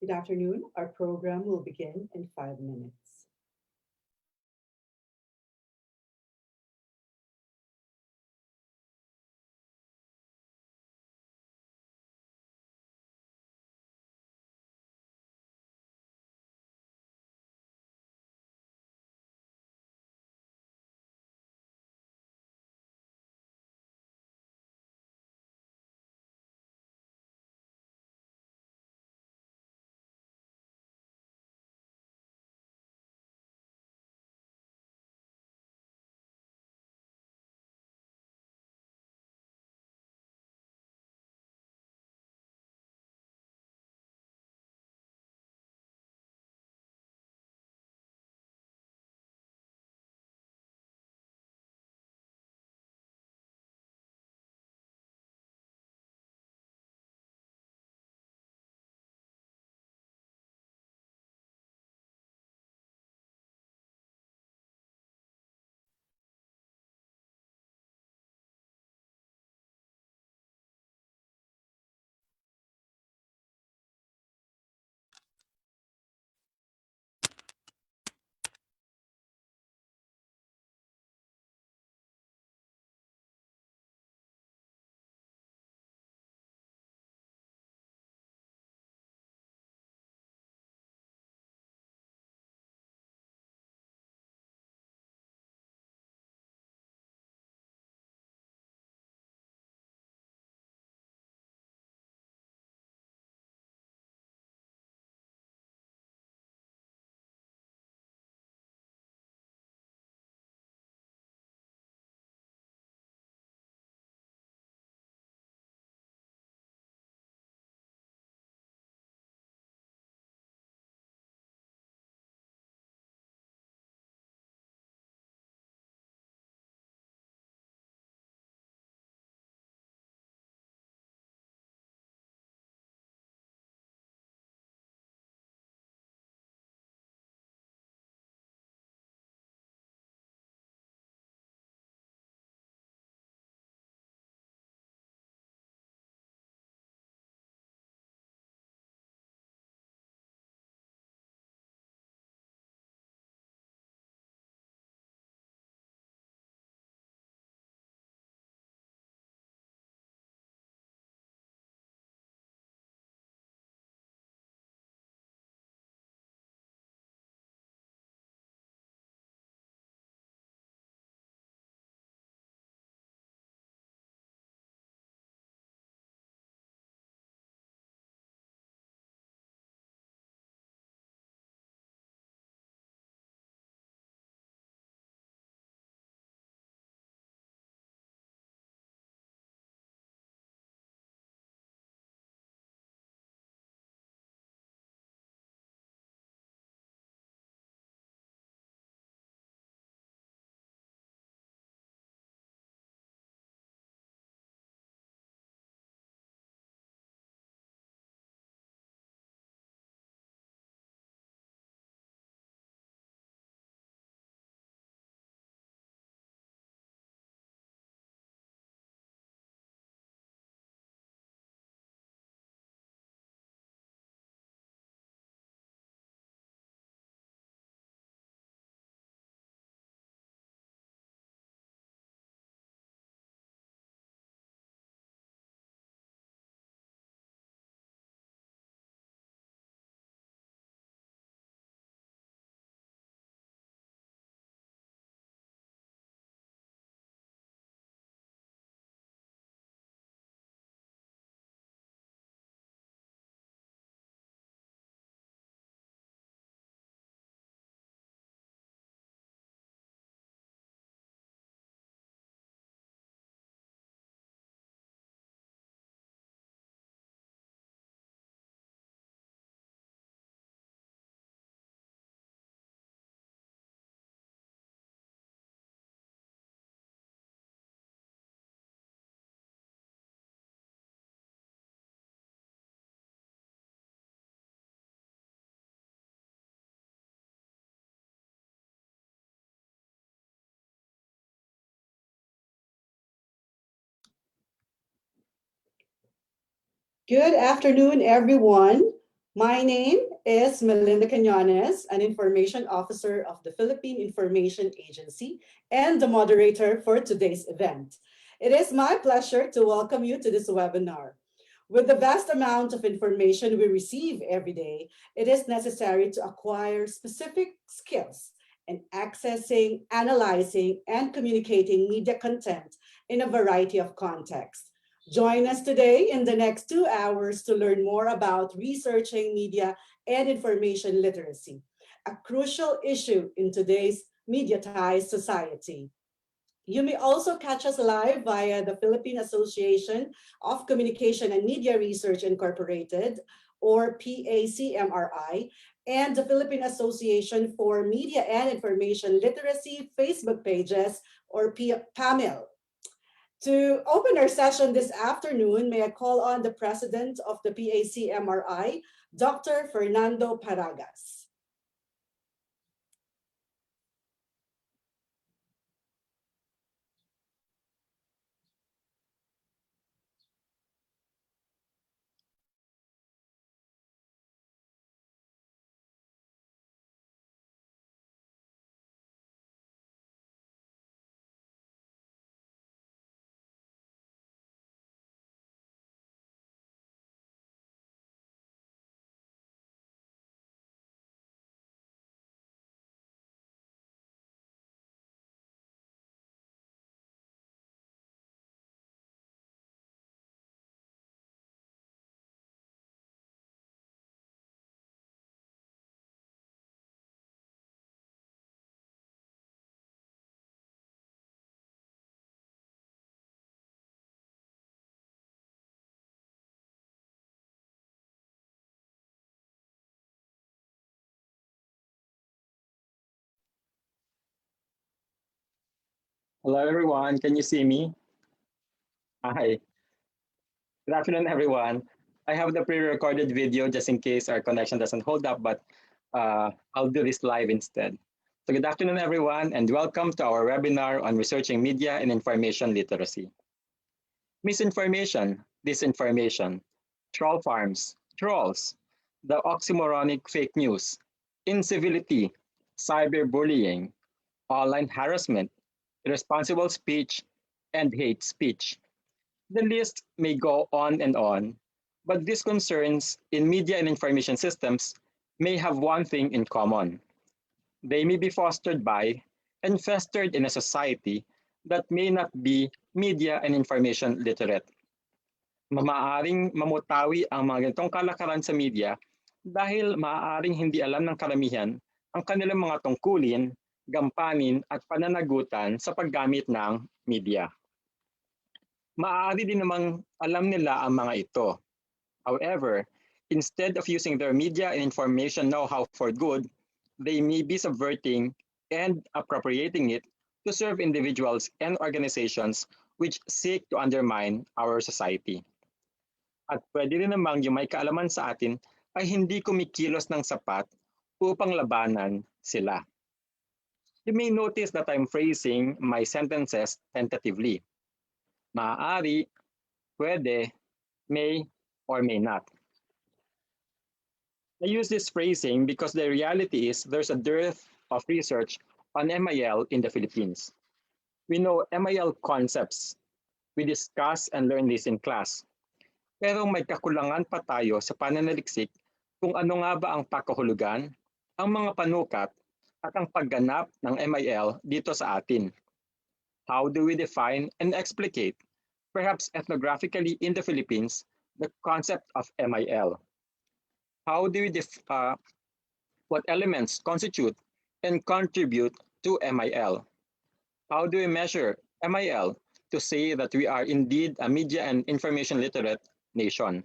Good afternoon. Our program will begin in 5 minutes. Good afternoon, everyone. My name is Melinda Cañones, an information officer of the Philippine Information Agency and the moderator for today's event. It is my pleasure to welcome you to this webinar. With the vast amount of information we receive every day, it is necessary to acquire specific skills in accessing, analyzing, and communicating media content in a variety of contexts. Join us today in the next 2 hours to learn more about researching media and information literacy, a crucial issue in today's mediatized society. You may also catch us live via the Philippine Association of Communication and Media Research Incorporated, or PACMRI, and the Philippine Association for Media and Information Literacy Facebook pages, or PAMIL. To open our session this afternoon, may I call on the president of the PACMRI, Dr. Fernando Paragas. Hello, everyone. Can you see me? Hi. Good afternoon, everyone. I have the pre-recorded video just in case our connection doesn't hold up, but I'll do this live instead. So good afternoon, everyone, and welcome to our webinar on researching media and information literacy. Misinformation, disinformation, troll farms, trolls, the oxymoronic fake news, incivility, cyberbullying, online harassment, irresponsible speech, and hate speech. The list may go on, but these concerns in media and information systems may have one thing in common. They may be fostered by and festered in a society that may not be media and information literate. Maaaring mamutawi ang mga ganitong kalakaran sa media dahil maaaring hindi alam ng karamihan ang kanilang mga tungkulin, gampanin at pananagutan sa paggamit ng media. Maaari din namang alam nila ang mga ito. However, instead of using their media and information know-how for good, they may be subverting and appropriating it to serve individuals and organizations which seek to undermine our society. At pwede rin namang yung may kaalaman sa atin ay hindi kumikilos ng sapat upang labanan sila. You may notice that I'm phrasing my sentences tentatively. Maaari, pwede, may, or may not. I use this phrasing because the reality is there's a dearth of research on MIL in the Philippines. We know MIL concepts. We discuss and learn this in class. Pero may kakulangan pa tayo sa pananaliksik kung ano nga ba ang pakahulugan, ang mga panukat, at ang pagganap ng MIL dito sa atin. How do we define and explicate, perhaps ethnographically in the Philippines, the concept of MIL? How do we what elements constitute and contribute to MIL? How do we measure MIL to say that we are indeed a media and information literate nation?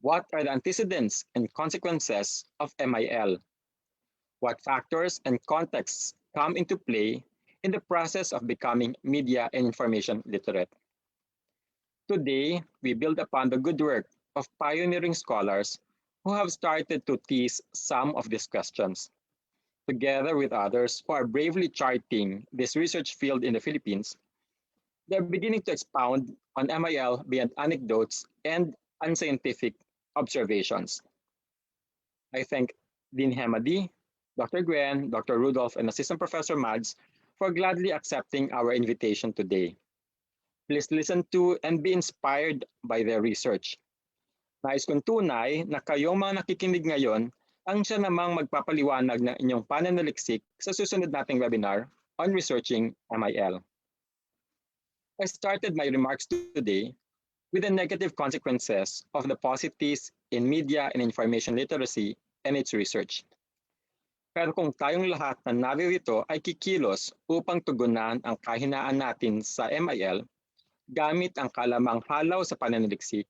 What are the antecedents and consequences of MIL? What factors and contexts come into play in the process of becoming media and information literate? Today, we build upon the good work of pioneering scholars who have started to tease some of these questions. Together with others who are bravely charting this research field in the Philippines, they're beginning to expound on MIL beyond anecdotes and unscientific observations. I thank Dean Hemadi, Dr. Gwen, Dr. Rudolph, and Assistant Professor Mads for gladly accepting our invitation today. Please listen to and be inspired by their research. Nais kong tunay na kayong mga nakikinig ngayon ang siya namang magpapaliwanag ng inyong pananaliksik sa susunod nating webinar on researching MIL. I started my remarks today with the negative consequences of the positives in media and information literacy and its research. Pero kung tayong lahat na naririto ay kikilos upang tugunan ang kahinaan natin sa MIL gamit ang kalamang halaw sa pananaliksik,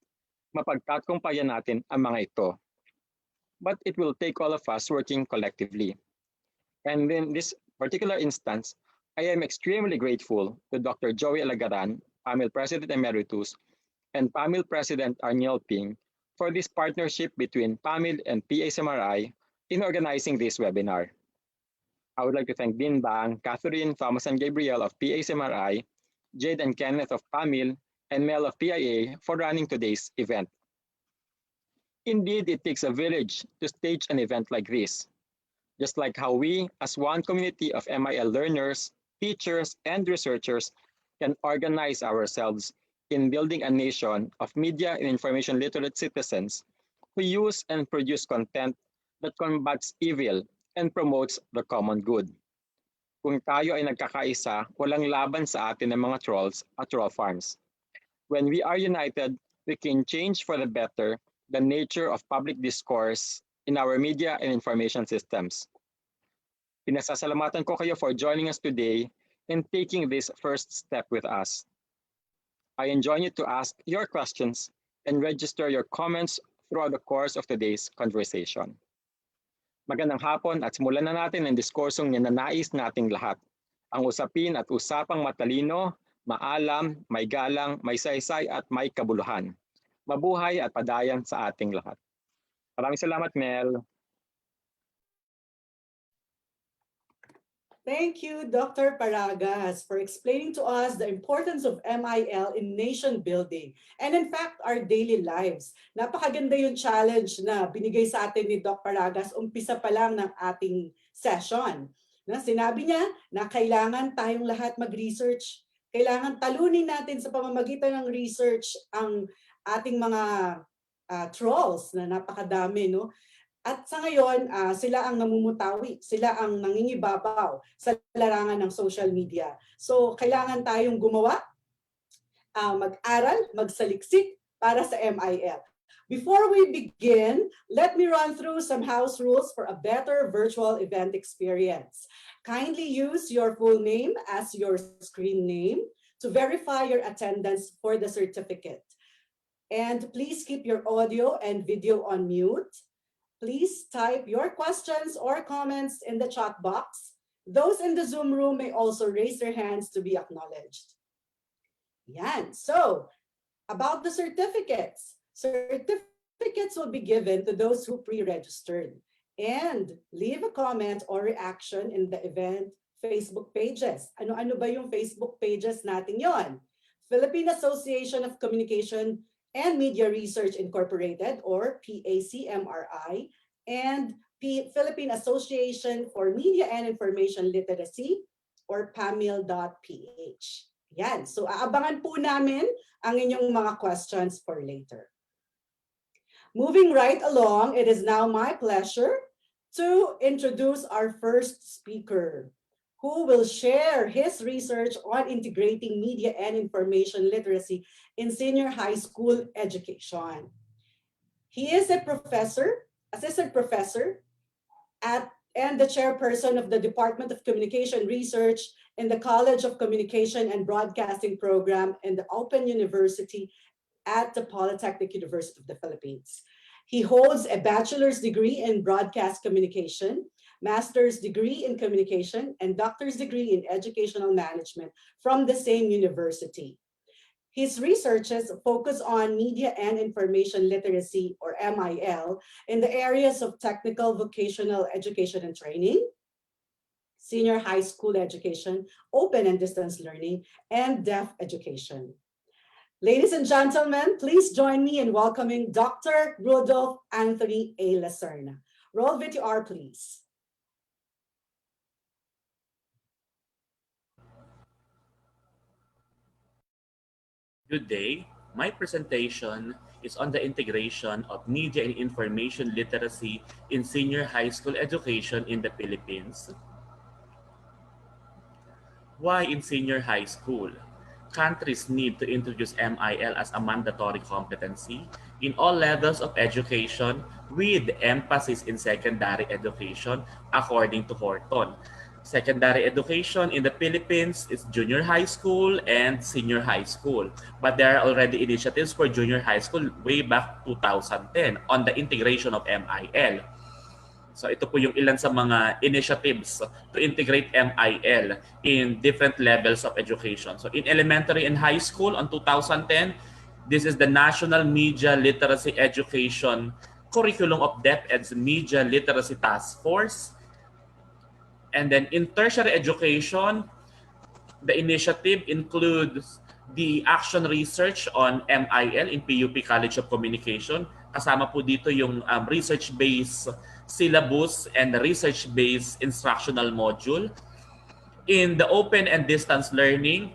mapagtagumpayan natin ang mga ito. But it will take all of us working collectively. And in this particular instance, I am extremely grateful to Dr. Joey Alagaran, PAMIL President Emeritus, and PAMIL President Arniel Ping for this partnership between PAMIL and PACMRI in organizing this webinar. I would like to thank Dean Bang, Catherine, Thomas, and Gabriel of PACMRI, Jade and Kenneth of PAMIL, and Mel of PIA for running today's event. Indeed, it takes a village to stage an event like this. Just like how we, as one community of MIL learners, teachers, and researchers, can organize ourselves in building a nation of media and information literate citizens who use and produce content that combats evil and promotes the common good. Kung tayo ay nagkakaisa, walang laban sa atin ng mga trolls at troll farms. When we are united, we can change for the better the nature of public discourse in our media and information systems. Pinasasalamatan ko kayo for joining us today and taking this first step with us. I enjoin you to ask your questions and register your comments throughout the course of today's conversation. Magandang hapon at simulan na natin ang diskursong ninanais nating lahat. Ang usapin at usapang matalino, maalam, may galang, may saysay at may kabuluhan. Mabuhay at padayan sa ating lahat. Maraming salamat, Mel. Thank you, Dr. Paragas, for explaining to us the importance of MIL in nation building and in fact, our daily lives. Napakaganda yung challenge na binigay sa atin ni Doc Paragas umpisa pa lang ng ating session. Sinabi niya na kailangan tayong lahat mag-research. Kailangan talunin natin sa pamamagitan ng research ang ating mga trolls na napakadami, no? At sa ngayon, sila ang namumutawi, sila ang nangingibabaw sa larangan ng social media. So, kailangan tayong gumawa, mag-aral, magsaliksik para sa MIL. Before we begin, let me run through some house rules for a better virtual event experience. Kindly use your full name as your screen name to verify your attendance for the certificate. And please keep your audio and video on mute. Please type your questions or comments in the chat box. Those in the Zoom room may also raise their hands to be acknowledged. Yan. So, about the certificates. Certificates will be given to those who pre-registered. And leave a comment or reaction in the event Facebook pages. Ano-ano ba yung Facebook pages natin yon? Philippine Association of Communication and Media Research Incorporated, or PACMRI, and Philippine Association for Media and Information Literacy, or PAMIL.ph. Yan. So aabangan po namin ang inyong mga questions for later. Moving right along, it is now my pleasure to introduce our first speaker, who will share his research on integrating media and information literacy in senior high school education. He is a professor, assistant professor, and the chairperson of the Department of Communication Research in the College of Communication and Broadcasting Program in the Open University at the Polytechnic University of the Philippines. He holds a bachelor's degree in broadcast communication, master's degree in communication, and doctor's degree in educational management from the same university. His researches focus on media and information literacy, or MIL, in the areas of technical vocational education and training, senior high school education, open and distance learning, and deaf education. Ladies and gentlemen, please join me in welcoming Dr. Rudolph Anthony A. Lacerna. Roll VTR, please. Good day. My presentation is on the integration of media and information literacy in senior high school education in the Philippines. Why in senior high school? Countries need to introduce MIL as a mandatory competency in all levels of education with emphasis in secondary education according to Horton. Secondary education in the Philippines is junior high school and senior high school. But there are already initiatives for junior high school way back 2010 on the integration of MIL. So ito po yung ilan sa mga initiatives to integrate MIL in different levels of education. So in elementary and high school on 2010, this is the National Media Literacy Education Curriculum of DepEd's Media Literacy Task Force. And then in tertiary education, the initiative includes the action research on MIL in PUP College of Communication. Kasama po dito yung research-based syllabus and the research-based instructional module. In the open and distance learning,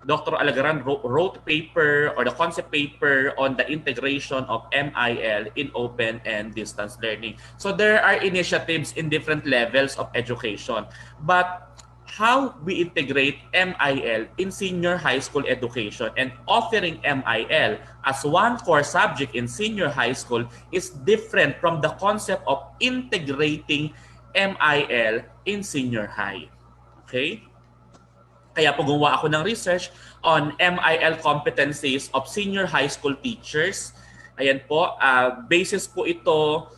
Dr. Alagaran wrote paper or the concept paper on the integration of MIL in open and distance learning. So there are initiatives in different levels of education. But how we integrate MIL in senior high school education and offering MIL as one core subject in senior high school is different from the concept of integrating MIL in senior high. Okay? Kaya po gumawa ako ng research on MIL competencies of senior high school teachers. Ayan po, basis po ito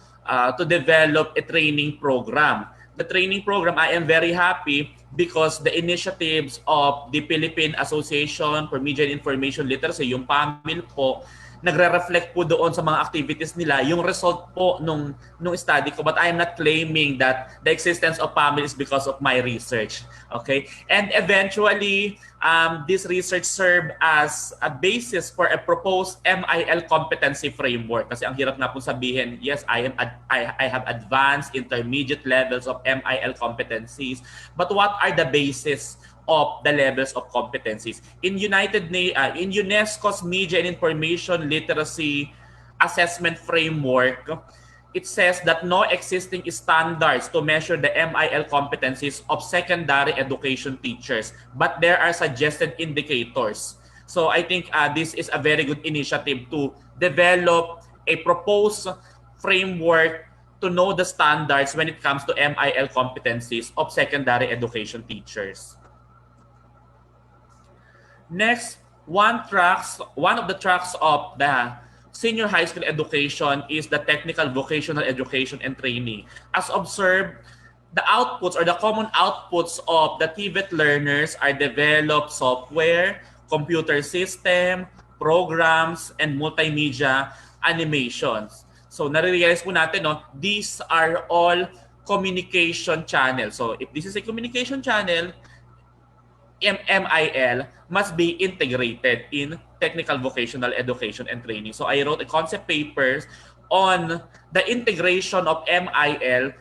to develop a training program. The training program, I am very happy because the initiatives of the Philippine Association for Media and Information Literacy, yung PAMIL po, nagre-reflect po doon sa mga activities nila yung result po nung study ko, but I am not claiming that the existence of PAMIL is because of my research. Okay? And eventually, this research served as a basis for a proposed MIL competency framework. Kasi ang hirap na po sabihin, yes, I have advanced intermediate levels of MIL competencies, but what are the basis of the levels of competencies? In in UNESCO's Media and Information Literacy Assessment Framework, it says that no existing standards to measure the MIL competencies of secondary education teachers, but there are suggested indicators. So I think this is a very good initiative to develop a proposed framework to know the standards when it comes to MIL competencies of secondary education teachers. Next, one of the tracks of the senior high school education is the technical vocational education and training. As observed, the outputs or the common outputs of the TVET learners are developed software, computer system, programs, and multimedia animations. So nare-realize po natin, no, these are all communication channels. So if this is a communication channel, MIL must be integrated in technical vocational education and training. So I wrote a concept papers on the integration of MIL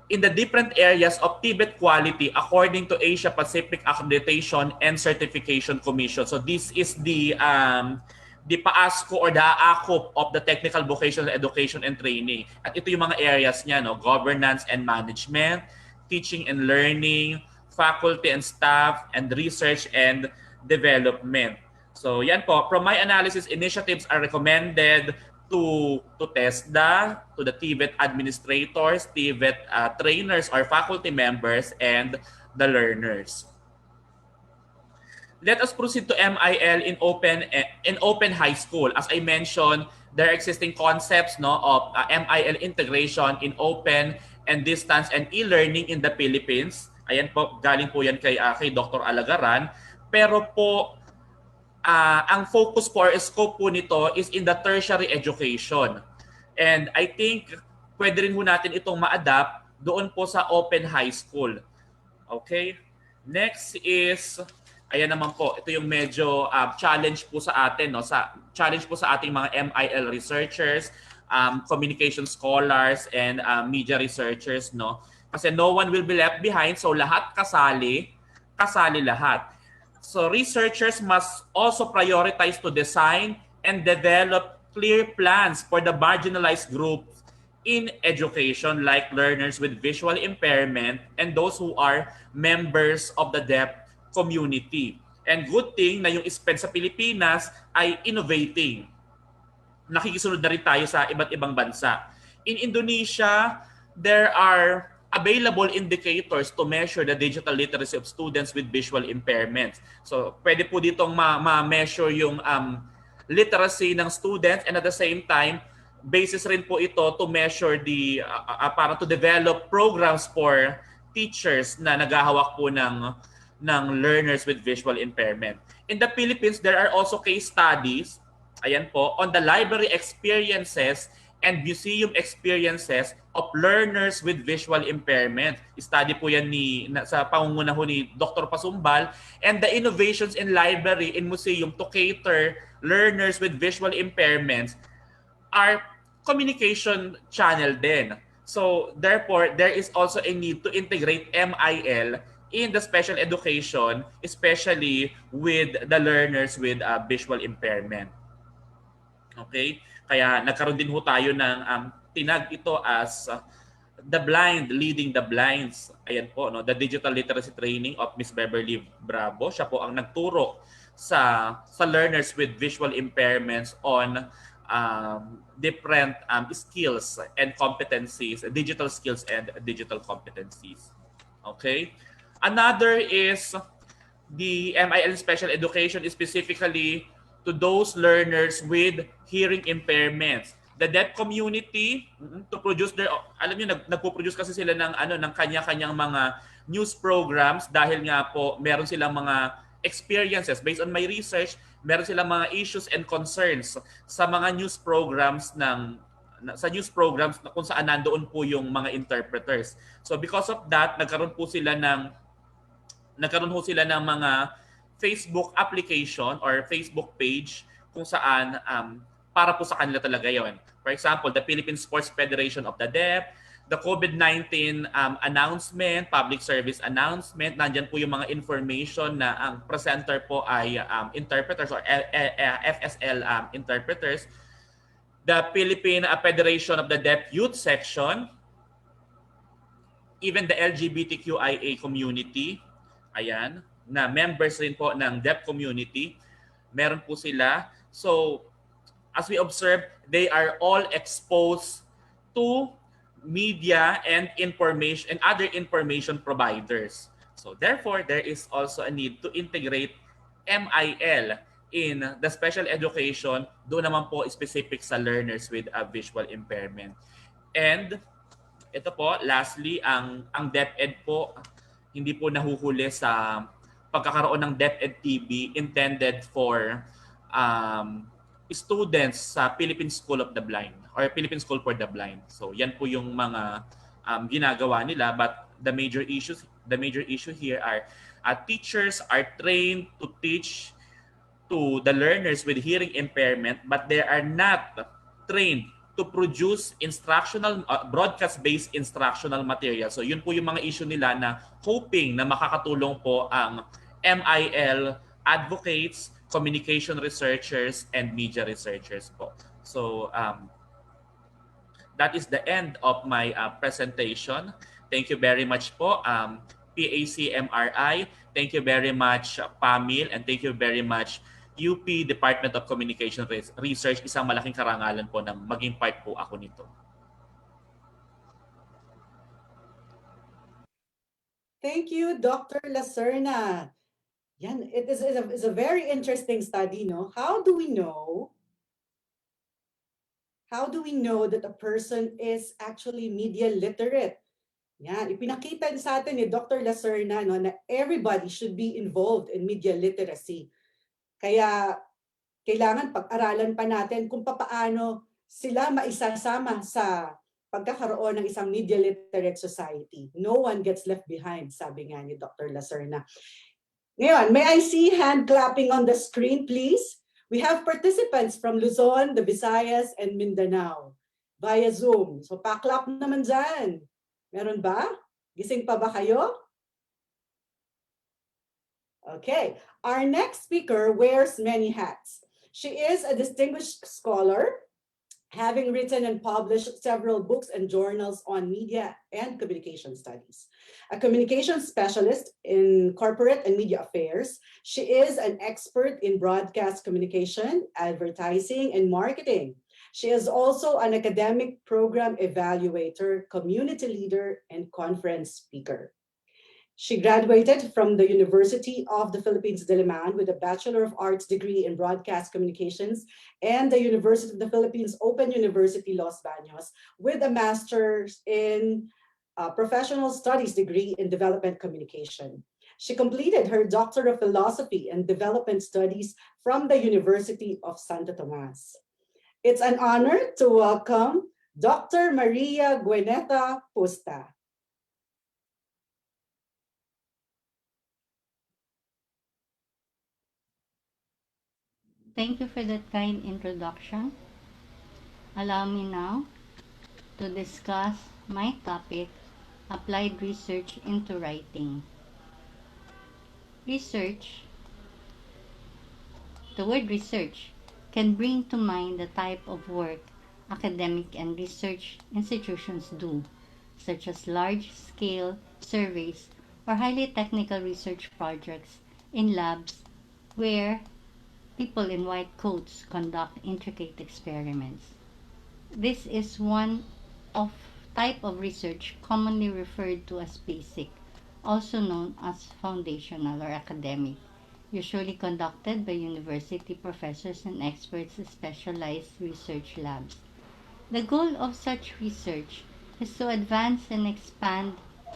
in the different areas of TVET quality according to Asia Pacific Accreditation and Certification Commission. So this is the PAASCO or the AACOP of the technical vocational education and training. At ito yung mga areas niya, no? Governance and management, teaching and learning, faculty and staff, and research and development. So yan po, from my analysis, initiatives are recommended to TESDA, to the TVET administrators, TVET trainers or faculty members, and the learners. Let us proceed to MIL in open high school. As I mentioned, there are existing concepts, no, of MIL integration in open and distance and e-learning in the Philippines. Ayan po, galing po yan kay Dr. Alagaran. Pero po, ang focus po or scope po nito is in the tertiary education. And I think pwede rin po natin itong ma-adapt doon po sa open high school. Okay? Next is, ayan naman po, ito yung medyo challenge po sa atin, no? Challenge po sa ating mga MIL researchers. communication scholars and media researchers, no? Kasi no one will be left behind, so lahat kasali, kasali lahat. So researchers must also prioritize to design and develop clear plans for the marginalized groups in education, like learners with visual impairment and those who are members of the deaf community. And good thing na yung SPED sa Pilipinas ay innovating. Nakikisunod na rin tayo sa iba't ibang bansa. In Indonesia, there are available indicators to measure the digital literacy of students with visual impairments. So, pwede po ditong ma-measure yung literacy ng students, and at the same time, basis rin po ito to measure para to develop programs for teachers na naghahawak po ng learners with visual impairment. In the Philippines, there are also case studies, ayan po, on the library experiences and museum experiences of learners with visual impairment. Study po yan sa pangunguna ni Dr. Pasumbal, and the innovations in library and museum to cater learners with visual impairments are communication channel din. So therefore, there is also a need to integrate MIL in the special education, especially with the learners with visual impairment. Okay? Kaya nagkaroon din ho tayo ng tinag ito as the blind leading the blinds. Ayan po, no, the digital literacy training of Miss Beverly Bravo. Siya po ang nagturo sa learners with visual impairments on different skills and competencies, digital skills and digital competencies. Okay? Another is the MIL special education is specifically to those learners with hearing impairments. The deaf community to produce their, alam niyo, nagpo-produce kasi sila ng kanya-kanyang mga news programs dahil nga po meron silang mga experiences. Based on my research, meron silang mga issues and concerns sa mga news programs sa news programs na kung saan nandoon po yung mga interpreters. So because of that, nagkaroon ho sila ng mga Facebook application or Facebook page kung saan para po sa kanila talaga yon. For example, the Philippine Sports Federation of the Deaf, the COVID-19 announcement, public service announcement, nandyan po yung mga information na ang presenter po ay interpreters or FSL interpreters, the Philippine Federation of the Deaf Youth Section, even the LGBTQIA community, ayan, na members rin po ng deaf community, meron po sila. So, as we observe, they are all exposed to media and information and other information providers. So, therefore, there is also a need to integrate MIL in the special education, doon naman po specific sa learners with a visual impairment. And ito po, lastly, ang DepEd po, hindi po nahuhuli sa pagkakaroon ng DepEd TV intended for students sa Philippine School of the Blind or Philippine School for the Blind. So yan po yung mga ginagawa nila, but the major issue here are teachers are trained to teach to the learners with hearing impairment, but they are not trained to produce instructional broadcast-based instructional material. So yun po yung mga issue nila na hoping na makakatulong po ang MIL advocates, communication researchers, and media researchers po. So that is the end of my presentation. Thank you very much po, PACMRI. Thank you very much, PAMIL, and thank you very much, UP Department of Communication Research. Isang malaking karangalan po na maging part po ako nito. Thank you, Dr. Lacerna. Yan, it is a very interesting study, no? How do we know that a person is actually media literate? Yan, ipinakita sa atin ni Dr. Lacerna, no, na everybody should be involved in media literacy. Kaya kailangan pag-aralan pa natin kung paano sila maisasama sa pagkakaroon ng isang media literate society. No one gets left behind, sabi nga ni Dr. Lacerna. Ngayon, may I see hand clapping on the screen, please? We have participants from Luzon, the Visayas, and Mindanao. via Zoom. So paklap naman dyan. Meron ba? Gising pa ba kayo? Okay, our next speaker wears many hats. She is a distinguished scholar, having written and published several books and journals on media and communication studies. A communication specialist in corporate and media affairs, she is an expert in broadcast communication, advertising, and marketing. She is also an academic program evaluator, community leader, and conference speaker. She graduated from the University of the Philippines, Diliman, with a Bachelor of Arts degree in Broadcast Communications and the University of the Philippines Open University, Los Baños, with a Master's in Professional Studies degree in Development Communication. She completed her Doctor of Philosophy and Development Studies from the University of Santo Tomas. It's an honor to welcome Dr. Maria Gueneta Pusta. Thank you for that kind introduction. Allow me now to discuss my topic, applied research into writing. Research, the word research, can bring to mind the type of work academic and research institutions do, such as large scale surveys or highly technical research projects in labs where people in white coats conduct intricate experiments. This is one of type of research commonly referred to as basic, also known as foundational or academic, usually conducted by university professors and experts in specialized research labs. The goal of such research is to advance and expand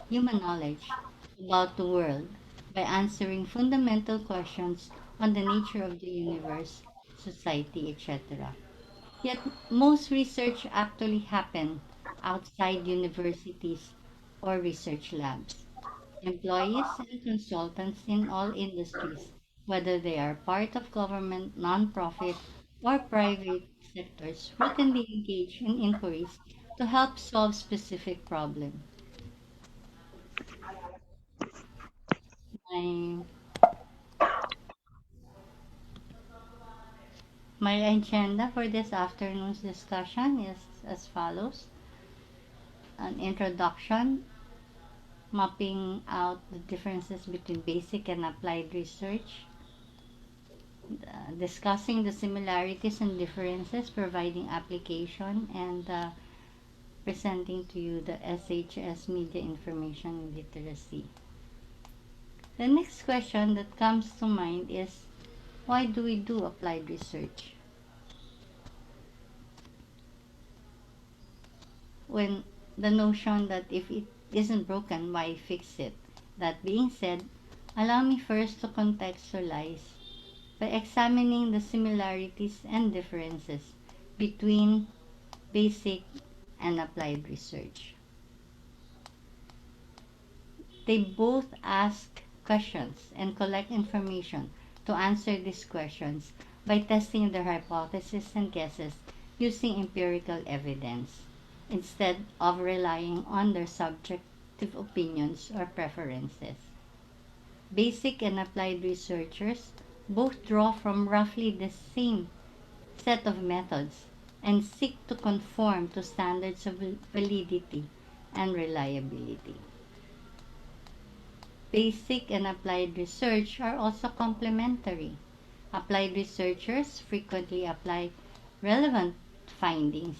human knowledge about the world by answering fundamental questions on the nature of the universe, society, etc. Yet most research actually happen outside universities or research labs. Employees and consultants in all industries, whether they are part of government, non-profit, or private sectors, routinely engage in inquiries to help solve specific problems. My, my agenda for this afternoon's discussion is as follows: an introduction, mapping out the differences between basic and applied research, discussing the similarities and differences, providing application, and presenting to you the SHS Media Information and Literacy. The next question that comes to mind is, why do we do applied research? When the notion that if it isn't broken, why fix it? That being said, allow me first to contextualize by examining the similarities and differences between basic and applied research. They both ask questions and collect information to answer these questions by testing their hypotheses and guesses using empirical evidence, instead of relying on their subjective opinions or preferences. Basic and applied researchers both draw from roughly the same set of methods and seek to conform to standards of validity and reliability. Basic and applied research are also complementary. Applied researchers frequently apply relevant findings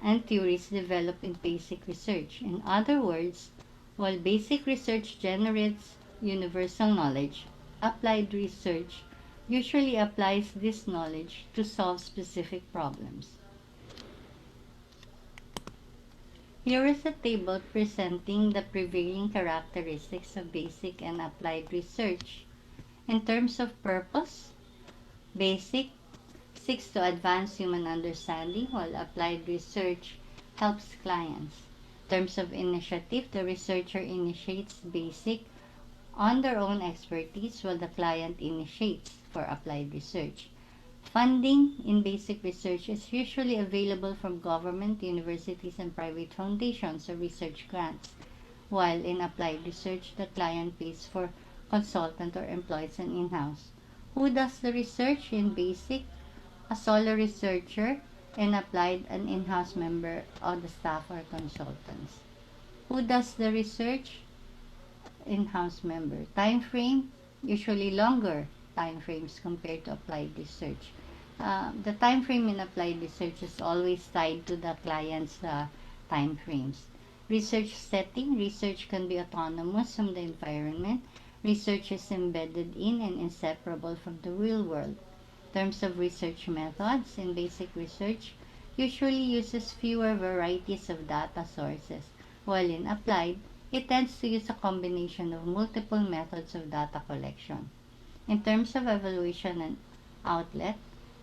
and theories developed in basic research. In other words, while basic research generates universal knowledge, applied research usually applies this knowledge to solve specific problems. Here is a table presenting the prevailing characteristics of basic and applied research. In terms of purpose, basic seeks to advance human understanding, while applied research helps clients. In terms of initiative, the researcher initiates basic on their own expertise, while the client initiates for applied research. Funding in basic research is usually available from government, universities, and private foundations or research grants, while in applied research, the client pays for consultant or employs an in-house. Who does the research in basic? A solo researcher, and applied an in-house member of the staff or consultants. Who does the research? In-house member. Time frame, usually longer time frames compared to applied research. The time frame in applied research is always tied to the client's time frames. Research setting, research can be autonomous from the environment. Research is embedded in and inseparable from the real world. Terms of research methods in basic research usually uses fewer varieties of data sources, while in applied, it tends to use a combination of multiple methods of data collection. In terms of evaluation and outlet,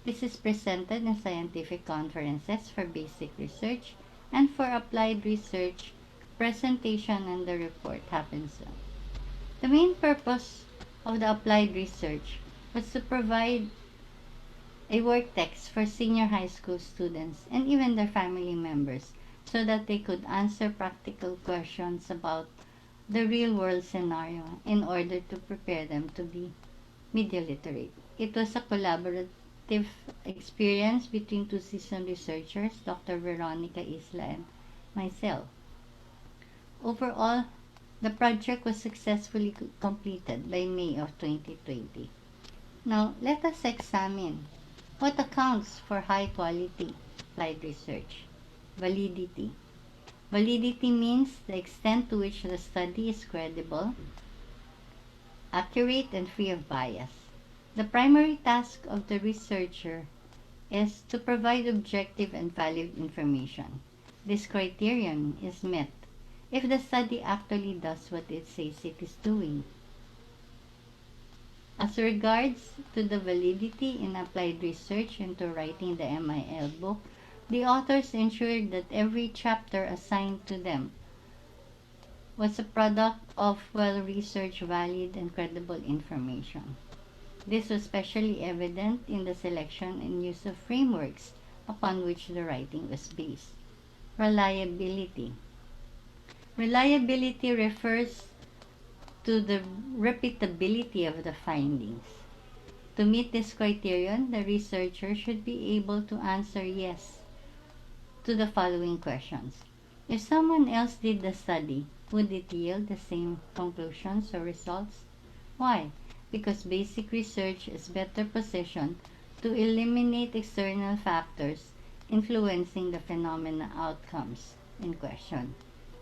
this is presented in scientific conferences for basic research, and for applied research, presentation and the report happens. The main purpose of the applied research was to provide a work text for senior high school students and even their family members so that they could answer practical questions about the real world scenario in order to prepare them to be media literate. It was a collaborative experience between two seasoned researchers, Dr. Veronica Isla and myself. Overall, the project was successfully completed by May of 2020. Now, let us examine what accounts for high quality applied research. Validity. Validity means the extent to which the study is credible, accurate, and free of bias. The primary task of the researcher is to provide objective and valid information. This criterion is met if the study actually does what it says it is doing. As regards to the validity in applied research into writing the MIL book, the authors ensured that every chapter assigned to them was a product of well-researched, valid, and credible information. This was especially evident in the selection and use of frameworks upon which the writing was based. Reliability. Reliability refers to the repeatability of the findings. To meet this criterion, the researcher should be able to answer yes to the following questions. If someone else did the study, would it yield the same conclusions or results? Why? Because basic research is better positioned to eliminate external factors influencing the phenomena outcomes in question.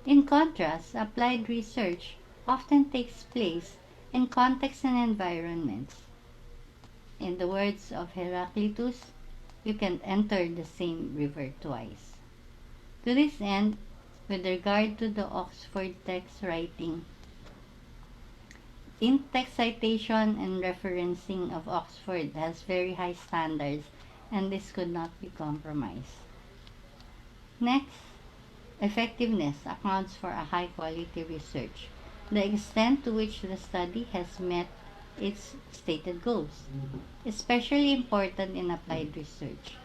In contrast, applied research often takes place in contexts and environments. In the words of Heraclitus, you can enter the same river twice. To this end, with regard to the Oxford text writing, in-text citation and referencing of Oxford has very high standards, and this could not be compromised. Next, effectiveness accounts for a high-quality research. The extent to which the study has met its stated goals, especially important in applied research.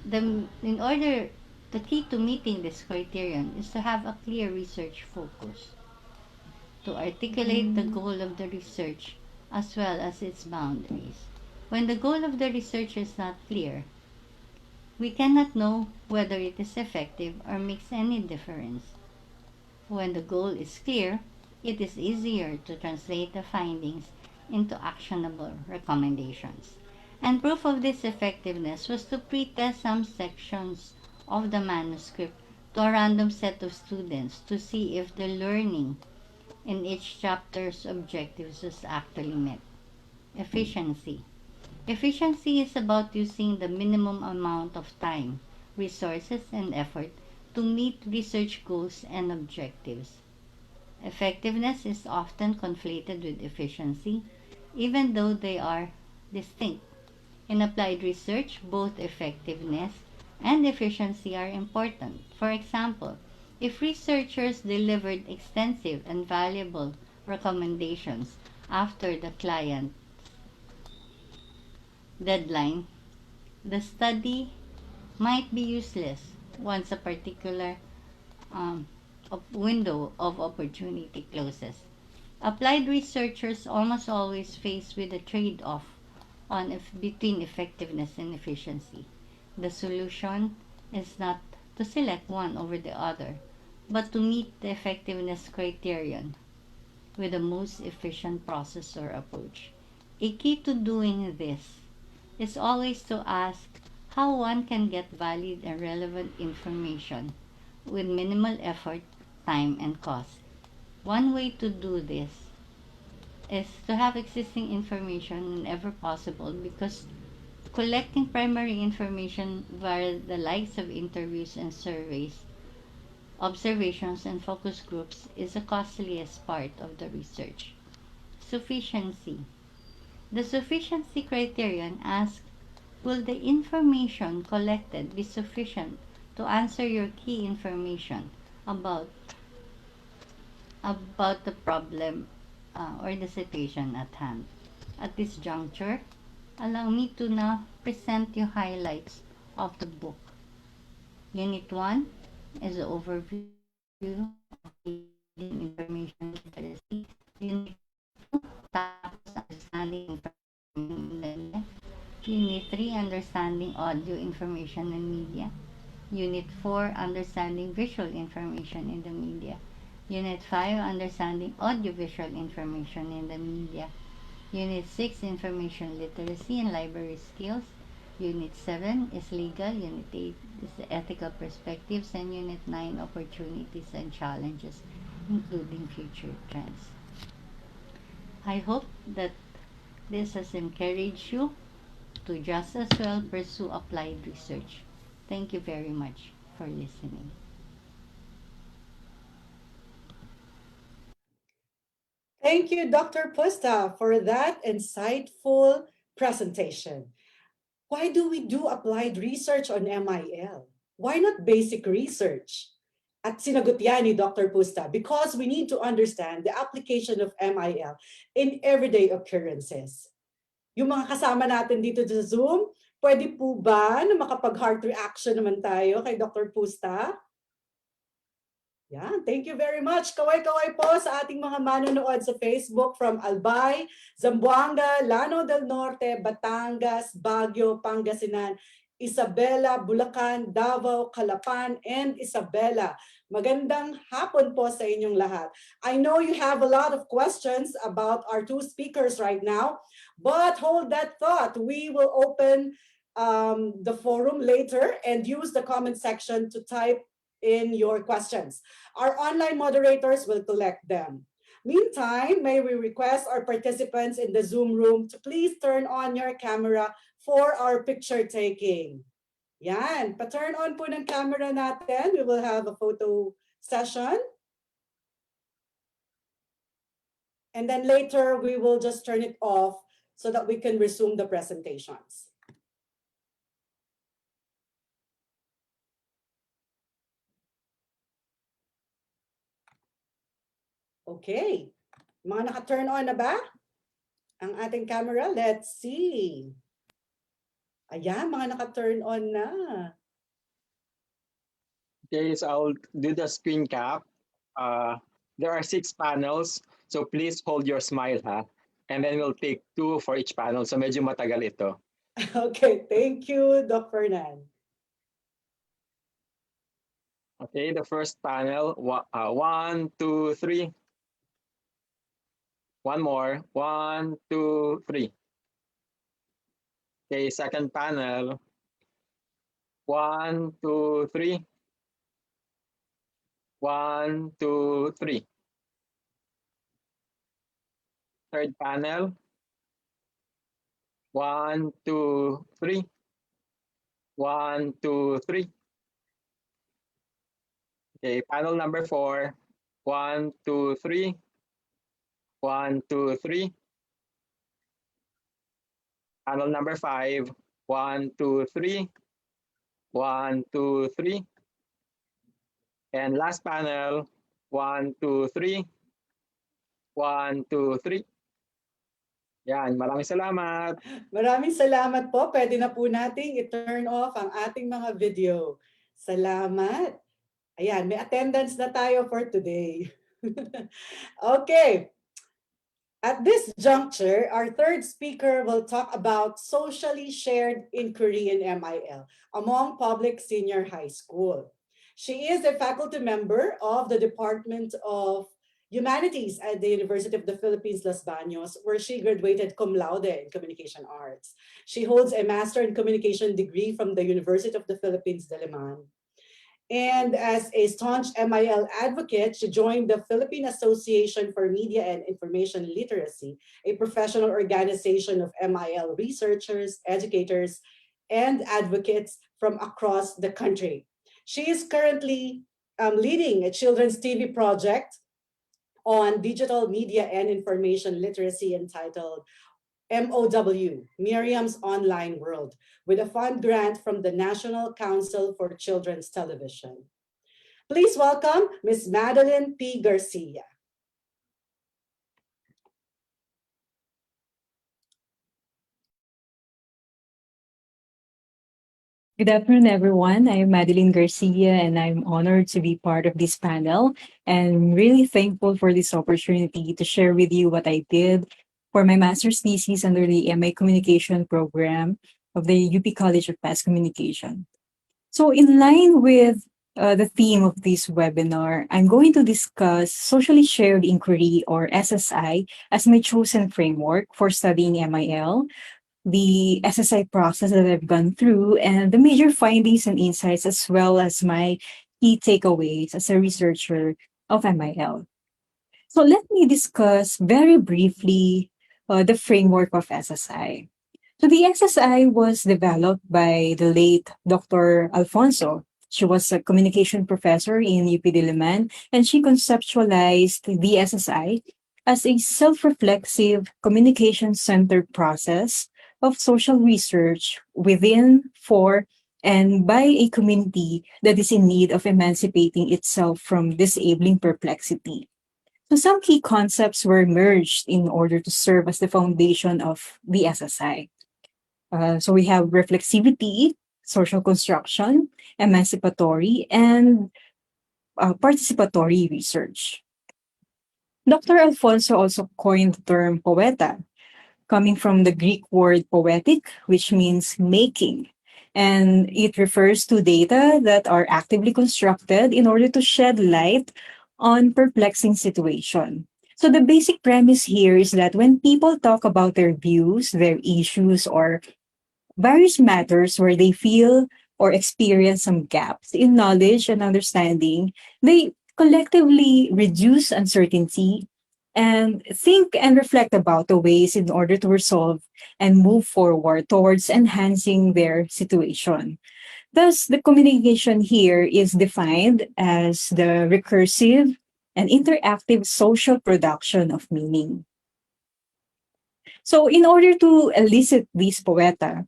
The key to meeting this criterion is to have a clear research focus, to articulate the goal of the research as well as its boundaries. When the goal of the research is not clear, we cannot know whether it is effective or makes any difference. When the goal is clear, it is easier to translate the findings into actionable recommendations. And proof of this effectiveness was to pre-test some sections of the manuscript to a random set of students to see if the learning in each chapter's objectives was actually met. Efficiency. Efficiency is about using the minimum amount of time, resources, and effort to meet research goals and objectives. Effectiveness is often conflated with efficiency, even though they are distinct. In applied research, both effectiveness and efficiency are important. For example, if researchers delivered extensive and valuable recommendations after the client deadline, the study might be useless once a particular um, window of opportunity closes. Applied researchers almost always face with a trade-off between effectiveness and efficiency. The solution is not to select one over the other, but to meet the effectiveness criterion with the most efficient process or approach. A key to doing this is always to ask how one can get valid and relevant information with minimal effort, time, and cost. One way to do this is to have existing information whenever possible, because collecting primary information via the likes of interviews and surveys, observations, and focus groups is the costliest part of the research. Sufficiency. The sufficiency criterion asks, will the information collected be sufficient to answer your key information about the problem or the situation at hand? At this juncture, allow me to now present you highlights of the book. Unit 1 is an overview of reading information literacy. Unit 2 tackles understanding information in the media. Unit 3, understanding audio information and media. Unit 4, understanding visual information in the media. Unit 5, understanding audiovisual information in the media. Unit 6, information literacy and library skills. Unit 7 is legal. Unit 8 is the ethical perspectives. And Unit 9, opportunities and challenges, including future trends. I hope that this has encouraged you to just as well pursue applied research. Thank you very much for listening. Thank you, Dr. Pusta, for that insightful presentation. Why do we do applied research on MIL? Why not basic research? At sinagot yan ni Dr. Pusta, because we need to understand the application of MIL in everyday occurrences. Yung mga kasama natin dito sa Zoom, pwede po ba na makapag-heart reaction naman tayo kay Dr. Pusta? Yan, thank you very much. Kaway-kaway po sa ating mga manonood sa Facebook from Albay, Zamboanga, Lanao del Norte, Batangas, Baguio, Pangasinan, Isabela, Bulacan, Davao, Calapan, and Isabela. Magandang hapon po sa inyong lahat. I know you have a lot of questions about our two speakers right now, but hold that thought. We will open the forum later and use the comment section to type in your questions. Our online moderators will collect them. Meantime, may we request our participants in the Zoom room to please turn on your camera for our picture taking. Yan, pa-turn on po ng camera natin. We will have a photo session. And then later, we will just turn it off so that we can resume the presentations. Okay. Mga naka-turn on na ba ang ating camera? Let's see. Ayan, mga naka-turn on na. Okay, so I'll do the screen cap. There are 6 panels, so please hold your smile, ha? And then we'll take 2 for each panel. So medyo matagal ito. Okay, thank you, Doc Fernan. Okay, the first panel, 1, 2, 3. One more, 1, 2, 3. Okay, second panel, 1, 2, 3. 1, 2, 3. Third panel, 1, 2, 3. 1, 2, 3. Okay, panel number 4, 1, 2, 3. 1, 2, 3. Panel number 5, 1, 2, 3. 1, 2, 3. And last panel, 1, 2, 3. 1, 2, 3. Yan, maraming salamat. Maraming salamat po. Pwede na po nating i-turn off ang ating mga video. Salamat. Ayan, may attendance na tayo for today. Okay. At this juncture, our third speaker will talk about socially shared inquiry in MIL among public senior high school. She is a faculty member of the Department of Humanities at the University of the Philippines, Los Baños, where she graduated cum laude in communication arts. She holds a master in communication degree from the University of the Philippines, Diliman. And as a staunch MIL advocate, she joined the Philippine Association for Media and Information Literacy, a professional organization of MIL researchers, educators, and advocates from across the country. She is currently leading a children's TV project on digital media and information literacy entitled MOW, Miriam's Online World, with a fund grant from the National Council for Children's Television. Please welcome Ms. Madeline P. Garcia. Good afternoon, everyone. I'm Madeline Garcia, and I'm honored to be part of this panel and really thankful for this opportunity to share with you what I did for my master's thesis under the MA Communication program of the UP College of Mass Communication. So, in line with the theme of this webinar, I'm going to discuss socially shared inquiry, or SSI, as my chosen framework for studying MIL, the SSI process that I've gone through, and the major findings and insights, as well as my key takeaways as a researcher of MIL. So let me discuss very briefly the framework of SSI. So the SSI was developed by the late Dr. Alfonso. She was a communication professor in UP Diliman, and she conceptualized the SSI as a self-reflexive, communication-centered process of social research within, for, and by a community that is in need of emancipating itself from disabling perplexity. So some key concepts were merged in order to serve as the foundation of the SSI. So we have reflexivity, social construction, emancipatory, and participatory research. Dr. Alfonso also coined the term poeta, coming from the Greek word poetic, which means making. And it refers to data that are actively constructed in order to shed light on perplexing situation. So the basic premise here is that when people talk about their views, their issues, or various matters where they feel or experience some gaps in knowledge and understanding, they collectively reduce uncertainty and think and reflect about the ways in order to resolve and move forward towards enhancing their situation. Thus, the communication here is defined as the recursive and interactive social production of meaning. So, in order to elicit these poeta,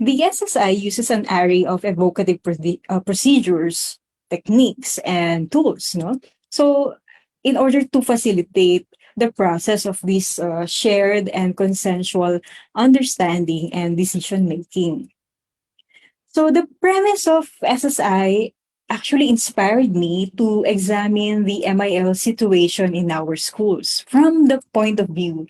the SSI uses an array of evocative procedures, techniques, and tools. No? So, in order to facilitate the process of this shared and consensual understanding and decision making. So, the premise of SSI actually inspired me to examine the MIL situation in our schools from the point of view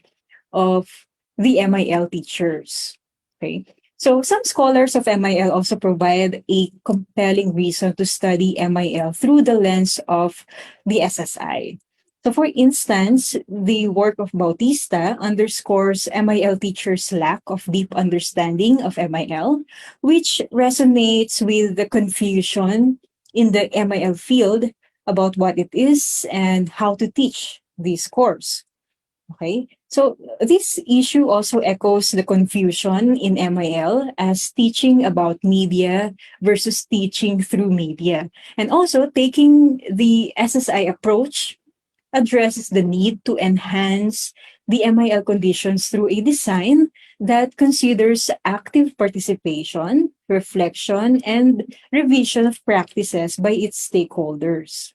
of the MIL teachers. Okay. So some scholars of MIL also provide a compelling reason to study MIL through the lens of the SSI. So for instance, the work of Bautista underscores MIL teachers' lack of deep understanding of MIL, which resonates with the confusion in the MIL field about what it is and how to teach this course. Okay, so this issue also echoes the confusion in MIL as teaching about media versus teaching through media. And also taking the SSI approach addresses the need to enhance the MIL conditions through a design that considers active participation, reflection, and revision of practices by its stakeholders.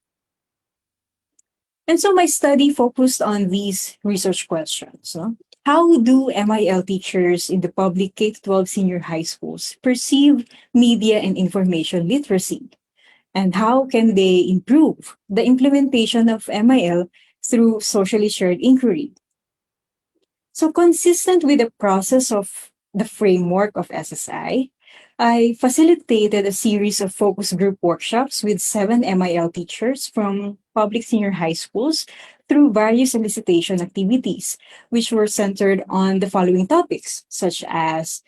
And so my study focused on these research questions. No? How do MIL teachers in the public K-12 senior high schools perceive media and information literacy? And how can they improve the implementation of MIL through socially shared inquiry? So, consistent with the process of the framework of I facilitated a series of focus group workshops with 7 MIL teachers from public senior high schools through various elicitation activities, which were centered on the following topics, such as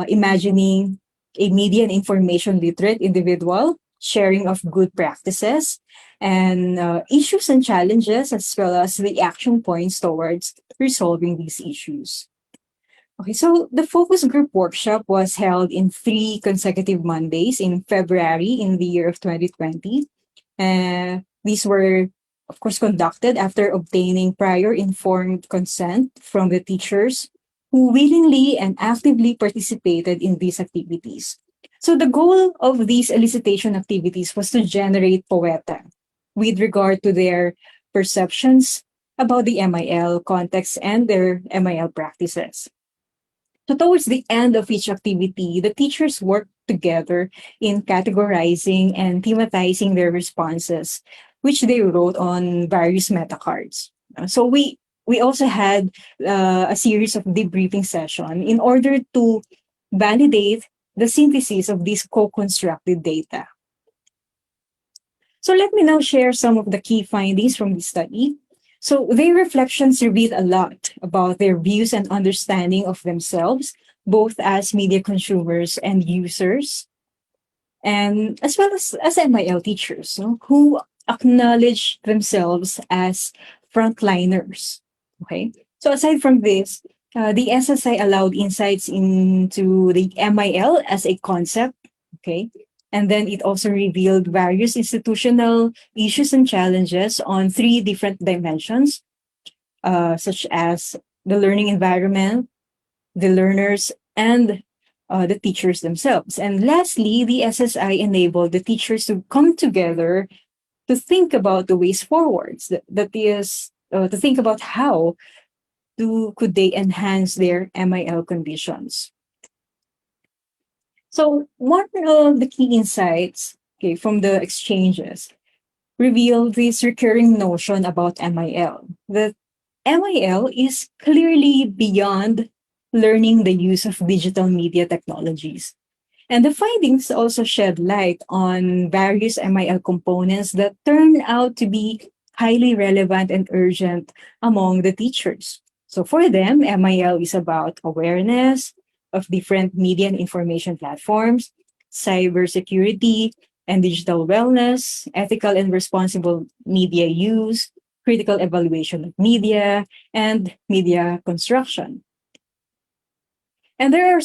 imagining a media and information literate individual, sharing of good practices, and issues and challenges, as well as the action points towards resolving these issues. Okay, so the focus group workshop was held in 3 consecutive Mondays in February in the year of 2020. These were, of course, conducted after obtaining prior informed consent from the teachers who willingly and actively participated in these activities. So the goal of these elicitation activities was to generate poeta with regard to their perceptions about the MIL context and their MIL practices. So towards the end of each activity, the teachers worked together in categorizing and thematizing their responses, which they wrote on various meta cards. So we also had a series of debriefing session in order to validate the synthesis of this co-constructed data. So let me now share some of the key findings from the study. So their reflections reveal a lot about their views and understanding of themselves, both as media consumers and users, and as well as MIL teachers, no, who acknowledge themselves as frontliners. Okay. So aside from this, the SSI allowed insights into the MIL as a concept. Okay. And then it also revealed various institutional issues and challenges on 3 different dimensions, such as the learning environment, the learners, and the teachers themselves. And lastly, the SSI enabled the teachers to come together to think about the ways forwards. That is, to think about how could they enhance their MIL conditions. So one of the key insights, okay, from the exchanges reveal this recurring notion about MIL, that MIL is clearly beyond learning the use of digital media technologies. And the findings also shed light on various MIL components that turn out to be highly relevant and urgent among the teachers. So for them, MIL is about awareness of different media and information platforms, cybersecurity and digital wellness, ethical and responsible media use, critical evaluation of media, and media construction. And there are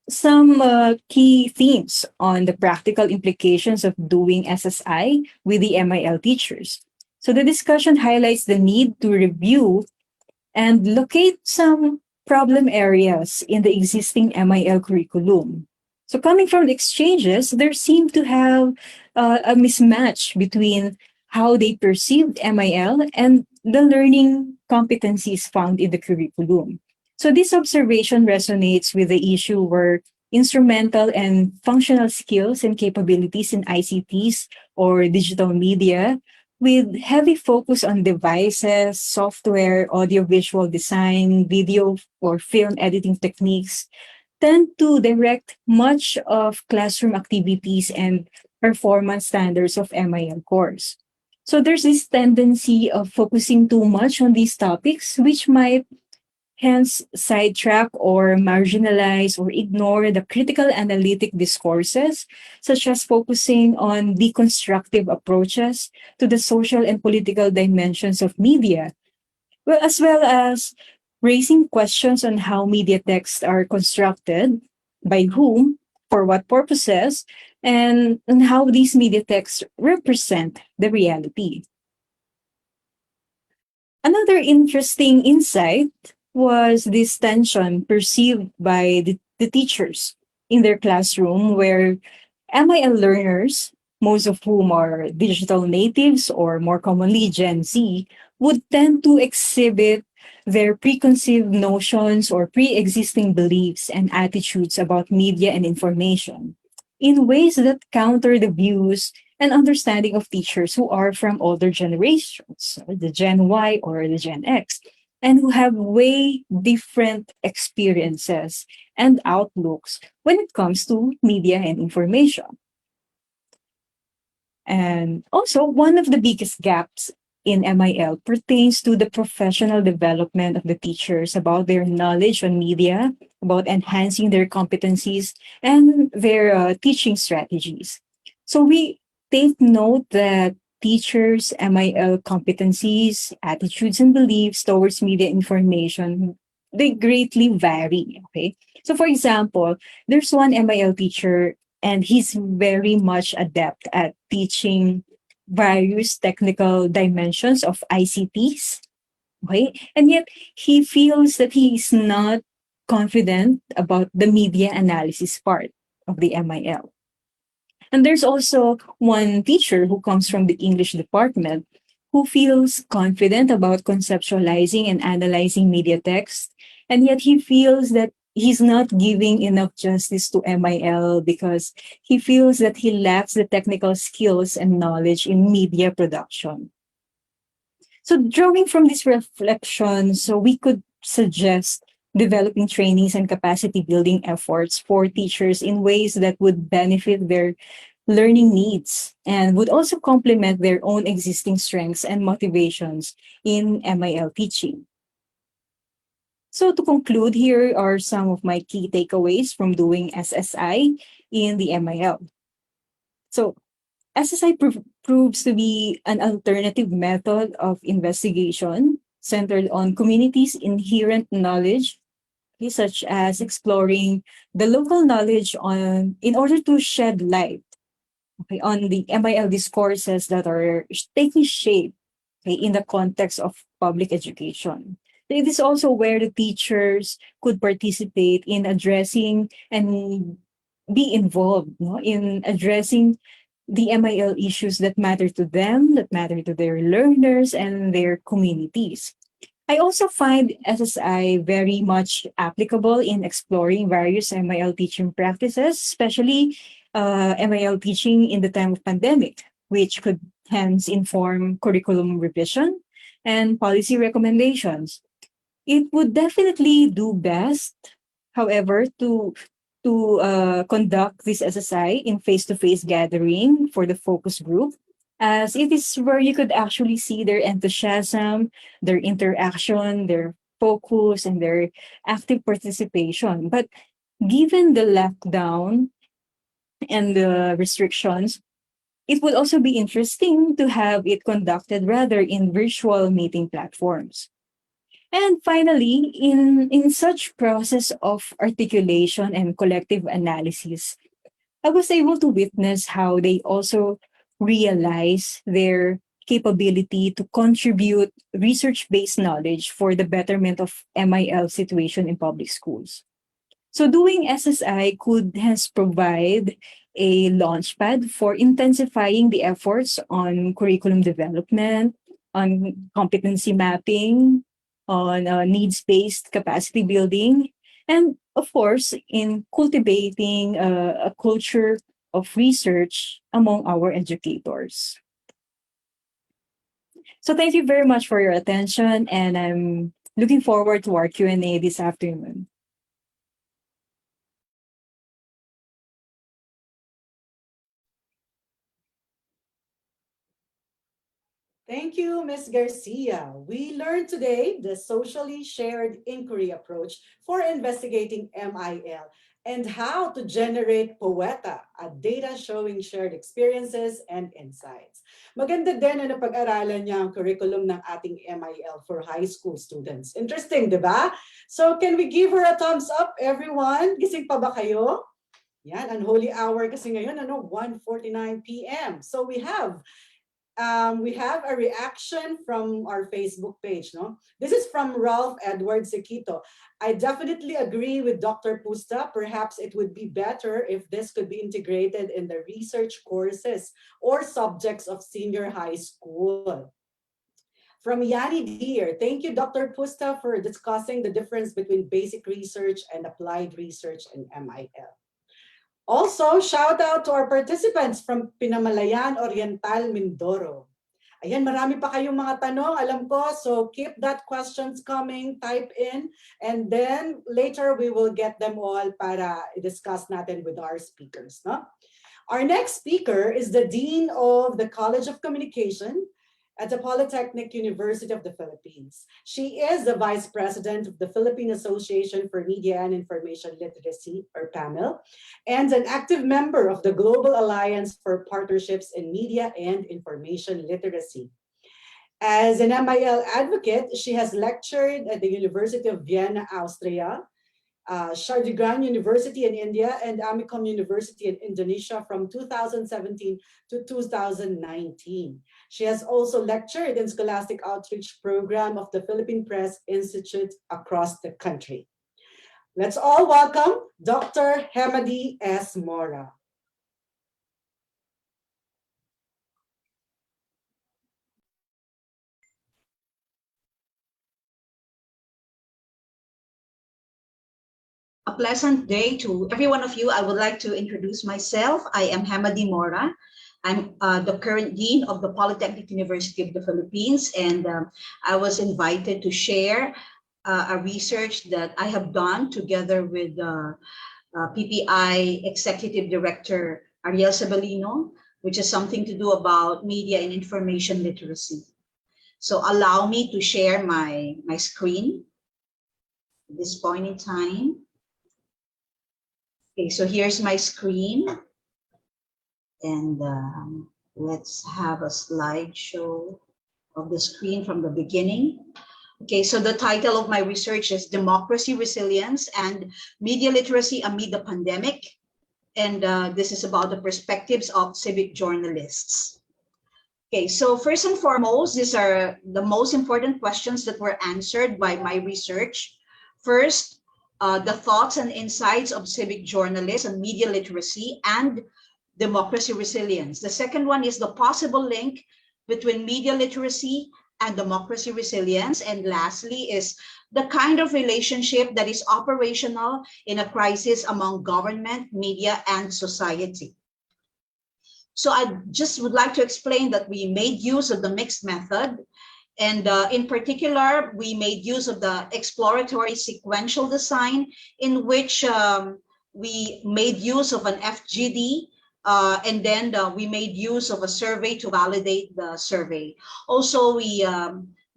some key themes on the practical implications of doing SSI with the MIL teachers. So the discussion highlights the need to review and locate some problem areas in the existing MIL curriculum. So coming from the exchanges, there seemed to have a mismatch between how they perceived MIL and the learning competencies found in the curriculum. So this observation resonates with the issue where instrumental and functional skills and capabilities in ICTs or digital media with heavy focus on devices, software, audiovisual design, video or film editing techniques tend to direct much of classroom activities and performance standards of MIL course. So there's this tendency of focusing too much on these topics, which might hence sidetrack or marginalize or ignore the critical analytic discourses, such as focusing on deconstructive approaches to the social and political dimensions of media, as well as raising questions on how media texts are constructed, by whom, for what purposes, and how these media texts represent the reality. Another interesting insight was this tension perceived by the teachers in their classroom, where MIL learners, most of whom are digital natives or more commonly Gen Z, would tend to exhibit their preconceived notions or pre-existing beliefs and attitudes about media and information in ways that counter the views and understanding of teachers who are from older generations, or the Gen Y or the Gen X, and who have way different experiences and outlooks when it comes to media and information. And also, one of the biggest gaps in MIL pertains to the professional development of the teachers about their knowledge on media, about enhancing their competencies and their teaching strategies. So we take note that teachers' MIL competencies, attitudes, and beliefs towards media information, they greatly vary. Okay. So for example, there's one MIL teacher and he's very much adept at teaching various technical dimensions of ICTs. Okay? And yet he feels that he is not confident about the media analysis part of the MIL. And there's also one teacher who comes from the English department who feels confident about conceptualizing and analyzing media text. And yet he feels that he's not giving enough justice to MIL because he feels that he lacks the technical skills and knowledge in media production. So drawing from this reflection, so we could suggest developing trainings and capacity building efforts for teachers in ways that would benefit their learning needs and would also complement their own existing strengths and motivations in MIL teaching. So to conclude, here are some of my key takeaways from doing SSI in the MIL. So SSI proves to be an alternative method of investigation centered on communities' inherent knowledge, okay, such as exploring the local knowledge on in order to shed light, okay, on the MIL discourses that are taking shape, okay, in the context of public education. It is also where the teachers could participate in addressing and be involved, no, in addressing the MIL issues that matter to them, that matter to their learners and their communities. I also find SSI very much applicable in exploring various MIL teaching practices, especially MIL teaching in the time of pandemic, which could hence inform curriculum revision and policy recommendations. It would definitely do best, however, to conduct this SSI in face-to-face gathering for the focus group, as it is where you could actually see their enthusiasm, their interaction, their focus, and their active participation. But given the lockdown and the restrictions, it would also be interesting to have it conducted rather in virtual meeting platforms. And finally, in such process of articulation and collective analysis, I was able to witness how they also realize their capability to contribute research-based knowledge for the betterment of MIL situation in public schools. So doing SSI could hence provide a launchpad for intensifying the efforts on curriculum development, on competency mapping, on needs-based capacity building, and of course, in cultivating a culture of research among our educators. So thank you very much for your attention, and I'm looking forward to our Q&A this afternoon. Thank you, Ms. Garcia. We learned today the socially shared inquiry approach for investigating MIL and how to generate POETA, a data showing shared experiences and insights. Maganda din na napag-aralan niya ang curriculum ng ating MIL for high school students. Interesting, di ba? So can we give her a thumbs up, everyone? Gising pa ba kayo? Yan, unholy hour kasi ngayon, 1:49 p.m. So we have a reaction from our Facebook page. No, this is from Ralph Edward Sequito. I definitely agree with Dr. Pusta. Perhaps it would be better if this could be integrated in the research courses or subjects of senior high school. from Yanni Deer. Thank you, Dr. Pusta, for discussing the difference between basic research and applied research in MIL. Also, shout out to our participants from Pinamalayan Oriental, Mindoro. Ayan, marami pa kayong mga tanong, alam ko. So keep that questions coming, type in, and then later we will get them all para i-discuss natin with our speakers. No? Our next speaker is the Dean of the College of Communication at the Polytechnic University of the Philippines. She is the Vice President of the Philippine Association for Media and Information Literacy, or PAMIL, and an active member of the Global Alliance for Partnerships in Media and Information Literacy. As an MIL advocate, she has lectured at the University of Vienna, Austria, Shardingan University in India, and Amicom University in Indonesia from 2017 to 2019. She has also lectured in Scholastic Outreach Program of the Philippine Press Institute across the country. Let's all welcome Dr. Hemady S. Mora. A pleasant day to every one of you. I would like to introduce myself. I am Hemady Mora. I'm the current Dean of the Polytechnic University of the Philippines, and I was invited to share a research that I have done together with PPI Executive Director Ariel Sabelino, which is something to do about media and information literacy. So allow me to share my screen at this point in time. Okay, so here's my screen, and let's have a slideshow of the screen from the beginning. Okay, so the title of my research is Democracy, Resilience, and Media Literacy Amid the Pandemic. And this is about the perspectives of civic journalists. Okay, so first and foremost, these are the most important questions that were answered by my research. First, the thoughts and insights of civic journalists and media literacy and democracy resilience. The second one is the possible link between media literacy and democracy resilience. And lastly is the kind of relationship that is operational in a crisis among government, media, and society. So I just would like to explain that we made use of the mixed method. And in particular, we made use of the exploratory sequential design in which we made use of an FGD, and then we made use of a survey to validate the survey. Also, we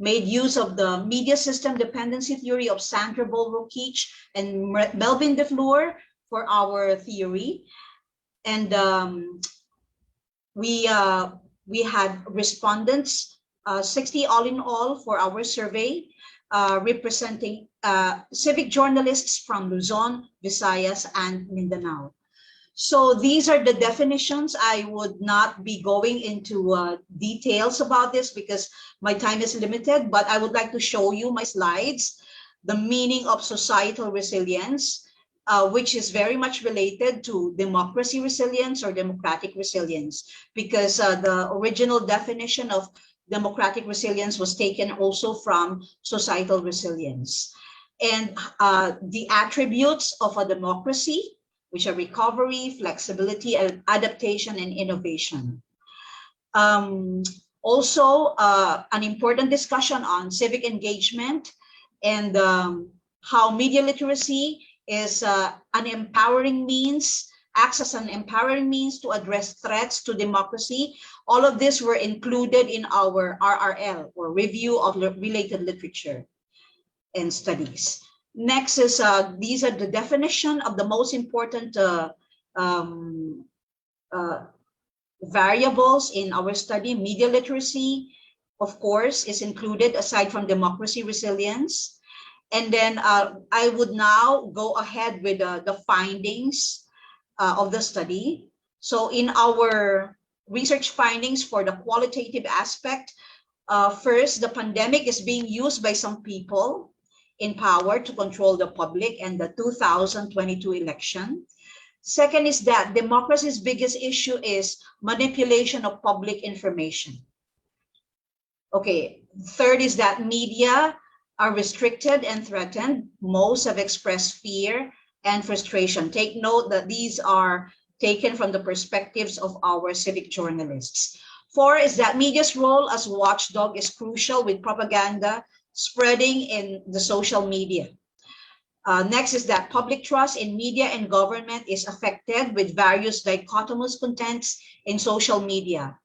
made use of the media system dependency theory of Sandra Bulrock-Keach and Melvin DeFleur for our theory. And we had respondents, 60 all in all for our survey, representing civic journalists from Luzon, Visayas, and Mindanao. So these are the definitions. I would not be going into details about this because my time is limited, but I would like to show you my slides, the meaning of societal resilience, which is very much related to democracy resilience or democratic resilience, because the original definition of democratic resilience was taken also from societal resilience. And the attributes of a democracy, which are recovery, flexibility, adaptation, and innovation. Also, an important discussion on civic engagement and how media literacy is an empowering means, acts as an empowering means to address threats to democracy. All of this were included in our RRL, or Review of Related Literature and Studies. Next is, these are the definition of the most important variables in our study. Media literacy, of course, is included aside from democracy resilience. And then I would now go ahead with the findings of the study. So in our research findings for the qualitative aspect, first, the pandemic is being used by some people in power to control the public and the 2022 election. Second is that democracy's biggest issue is manipulation of public information. Okay, Third is that media are restricted and threatened. Most have expressed fear and frustration. Take note that these are taken from the perspectives of our civic journalists. Four is that media's role as watchdog is crucial with propaganda spreading in the social media. Next is that public trust in media and government is affected with various dichotomous contents in social media.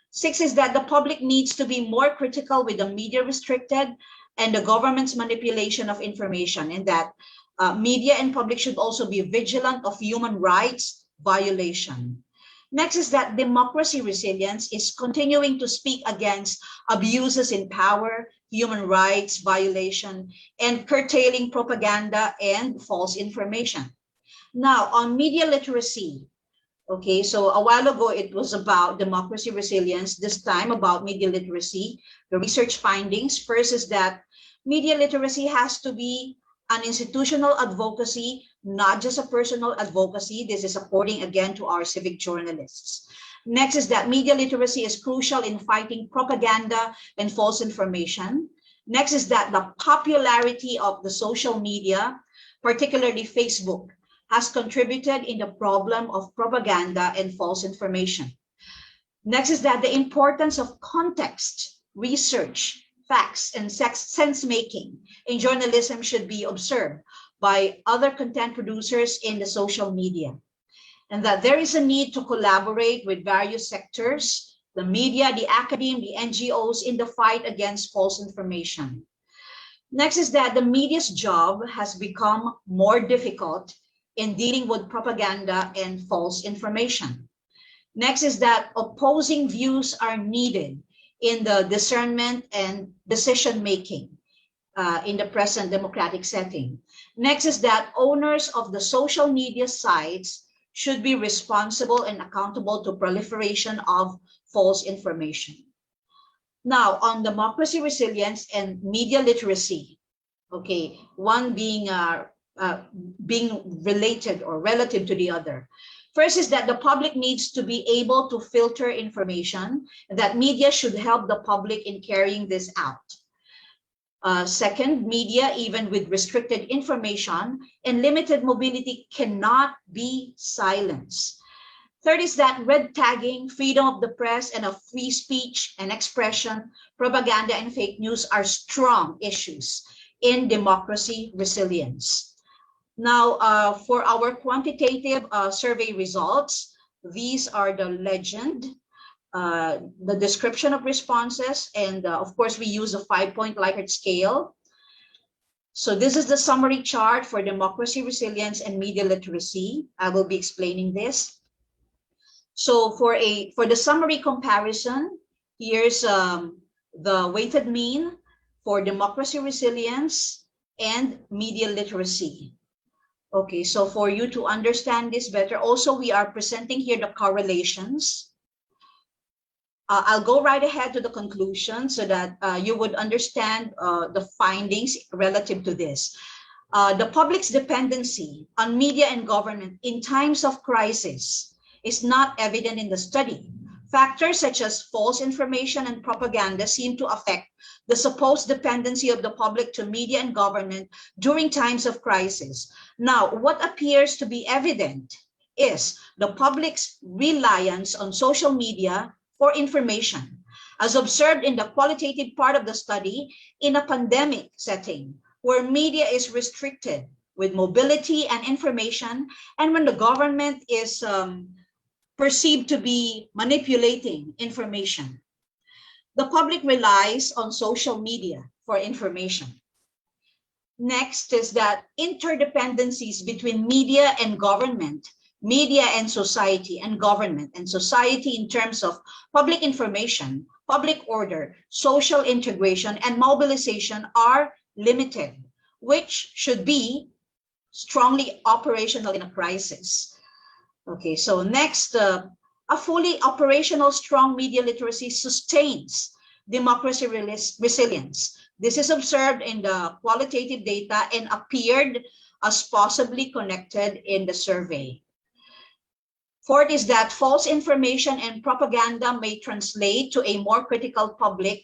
Six is that the public needs to be more critical with the media restricted and the government's manipulation of information, and that media and public should also be vigilant of human rights violation. Next is that democracy resilience is continuing to speak against abuses in power, human rights violation, and curtailing propaganda and false information. Now, on media literacy, okay, so a while ago it was about democracy resilience, this time about media literacy. The research findings, first is that media literacy has to be an institutional advocacy, not just a personal advocacy. This is according again to our civic journalists. Next is that media literacy is crucial in fighting propaganda and false information. Next is that the popularity of the social media, particularly Facebook, has contributed in the problem of propaganda and false information. Next is that the importance of context, research, facts, and sense-making in journalism should be observed by other content producers in the social media, and that there is a need to collaborate with various sectors, the media, the academe, the NGOs in the fight against false information. Next is that the media's job has become more difficult in dealing with propaganda and false information. Next is that opposing views are needed in the discernment and decision-making in the present democratic setting. Next is that owners of the social media sites should be responsible and accountable to proliferation of false information. Now, on democracy resilience and media literacy, okay, one being related or relative to the other. First is that the public needs to be able to filter information, that media should help the public in carrying this out. Second, media, even with restricted information and limited mobility, cannot be silenced. Third is that red tagging, freedom of the press, and of free speech and expression, propaganda and fake news are strong issues in democracy resilience. Now, for our quantitative survey results, these are the legend, the description of responses, and of course, we use a 5-point Likert scale. So this is the summary chart for democracy resilience and media literacy. I will be explaining this. So for the summary comparison, here's the weighted mean for democracy resilience and media literacy. Okay, so for you to understand this better, also we are presenting here the correlations. I'll go right ahead to the conclusion so that you would understand the findings relative to this. The public's dependency on media and government in times of crisis is not evident in the study. Factors such as false information and propaganda seem to affect the supposed dependency of the public to media and government during times of crisis. Now, what appears to be evident is the public's reliance on social media for information, as observed in the qualitative part of the study in a pandemic setting where media is restricted with mobility and information, and when the government is perceived to be manipulating information. The public relies on social media for information. Next is that interdependencies between media and government, media and society, and government and society in terms of public information, public order, social integration, and mobilization are limited, which should be strongly operational in a crisis. Okay, so next, a fully operational strong media literacy sustains democracy resilience. This is observed in the qualitative data and appeared as possibly connected in the survey. Fourth is that false information and propaganda may translate to a more critical public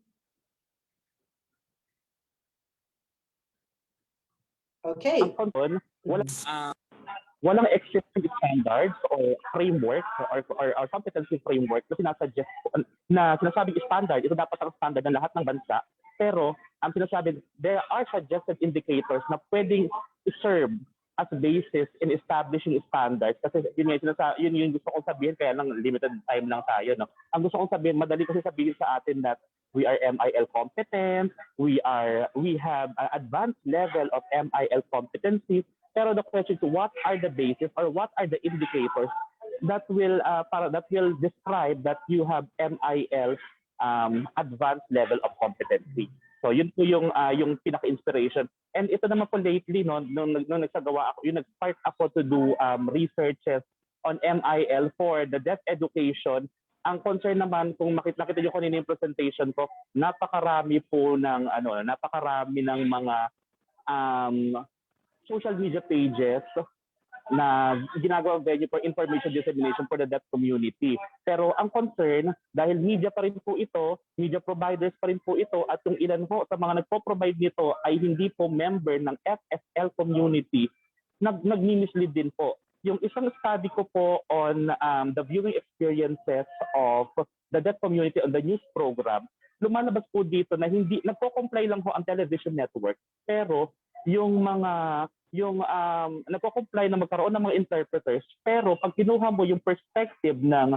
Okay. Ang concern, wala Mhm. walang existing standards or framework or competency framework na sinasuggest na sinasabing standard, ito dapat ang standard ng lahat ng bansa. Pero ang sinasabi, there are suggested indicators na pwedeng serve as basis in establishing standards. Kasi yun yung gusto kong sabihin, kaya lang limited time lang tayo. No? Ang gusto kong sabihin, madali kasi sabihin sa atin that we are MIL competent, we have an advanced level of MIL competency. Pero the question is, what are the basis or what are the indicators that will describe that you have MIL advanced level of competency? So yun po yung pinaka-inspiration. And ito naman po lately, no, nung nagsagawa ako, yung nag-start ako to do researches on MIL for the deaf education. Ang concern naman, kung nakita niyo kanina yung presentation ko, napakarami ng mga social media pages na ginagawang venue for information dissemination for the deaf community. Pero ang concern, dahil media pa rin po ito, media providers pa rin po ito, at yung ilan po sa mga nagpo-provide nito ay hindi po member ng FSL community, nag-mislead din po. Yung isang study ko po on the viewing experiences of the deaf community on the news program, lumalabas po dito na hindi, nagko-comply lang ho ang television network, pero yung nagko-comply na magkaroon ng mga interpreters, pero pag kinuha mo yung perspective ng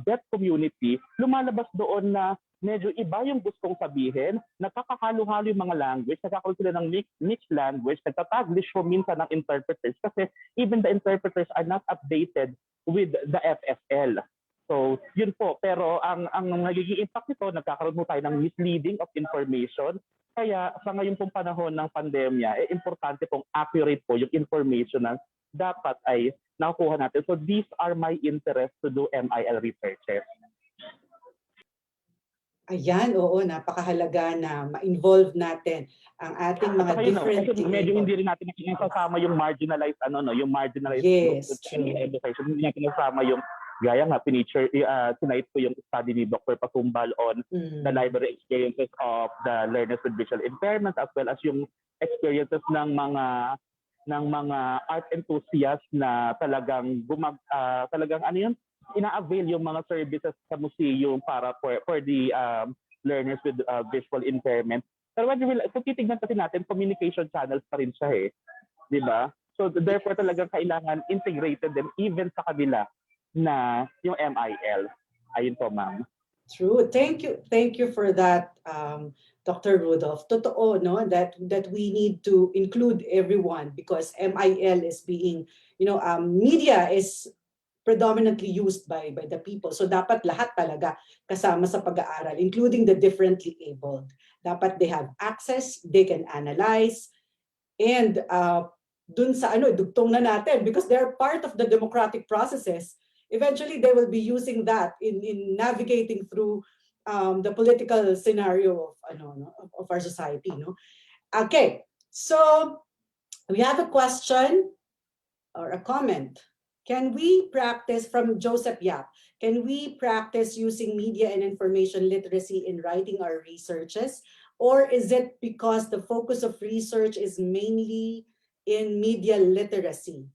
deaf community, lumalabas doon na medyo iba yung gustong sabihin, nakakahalo-halo yung mga language, nagkakaroon sila ng mixed language, nagtataglish po minsan ng interpreters kasi even the interpreters are not updated with the FFL. So, yun po. Pero ang nagiging impact nito, nagkakaroon po tayo ng misleading of information. Kaya sa ngayon pong panahon ng pandemya, importante pong accurate po yung information na dapat ay nakukuha natin. So these are my interests to do MIL researches. Ayan, oo, napakahalaga na ma-involve natin ang ating mga different kasi medyo hindi rin natin nakikasama yung marginalized yung marginalized Yes, true. Education. Hindi natin kasama yung gaya nga tonight ko yung study ni Dr. Pasumbal on the library experiences of the learners with visual impairment, as well as yung experiences ng mga art enthusiasts na talagang ina-avail yung mga services sa museum para for the learners with visual impairment. Pero kung titignan kasi natin, communication channels pa rin siya di ba? So therefore talagang kailangan integrated din even sa kabila na yung MIL. Ayun po, ma'am. True. Thank you for that, Dr. Rudolph. Totoo, no, that we need to include everyone because MIL is being, media is predominantly used by the people. So dapat lahat talaga kasama sa pag-aaral, including the differently abled. Dapat they have access, they can analyze, and dun sa dugtong na natin because they're part of the democratic processes. Eventually, they will be using that in navigating through the political scenario of our society. No? Okay, so we have a question or a comment. Can we practice, from Joseph Yap, can we practice using media and information literacy in writing our researches? Or is it because the focus of research is mainly in media literacy?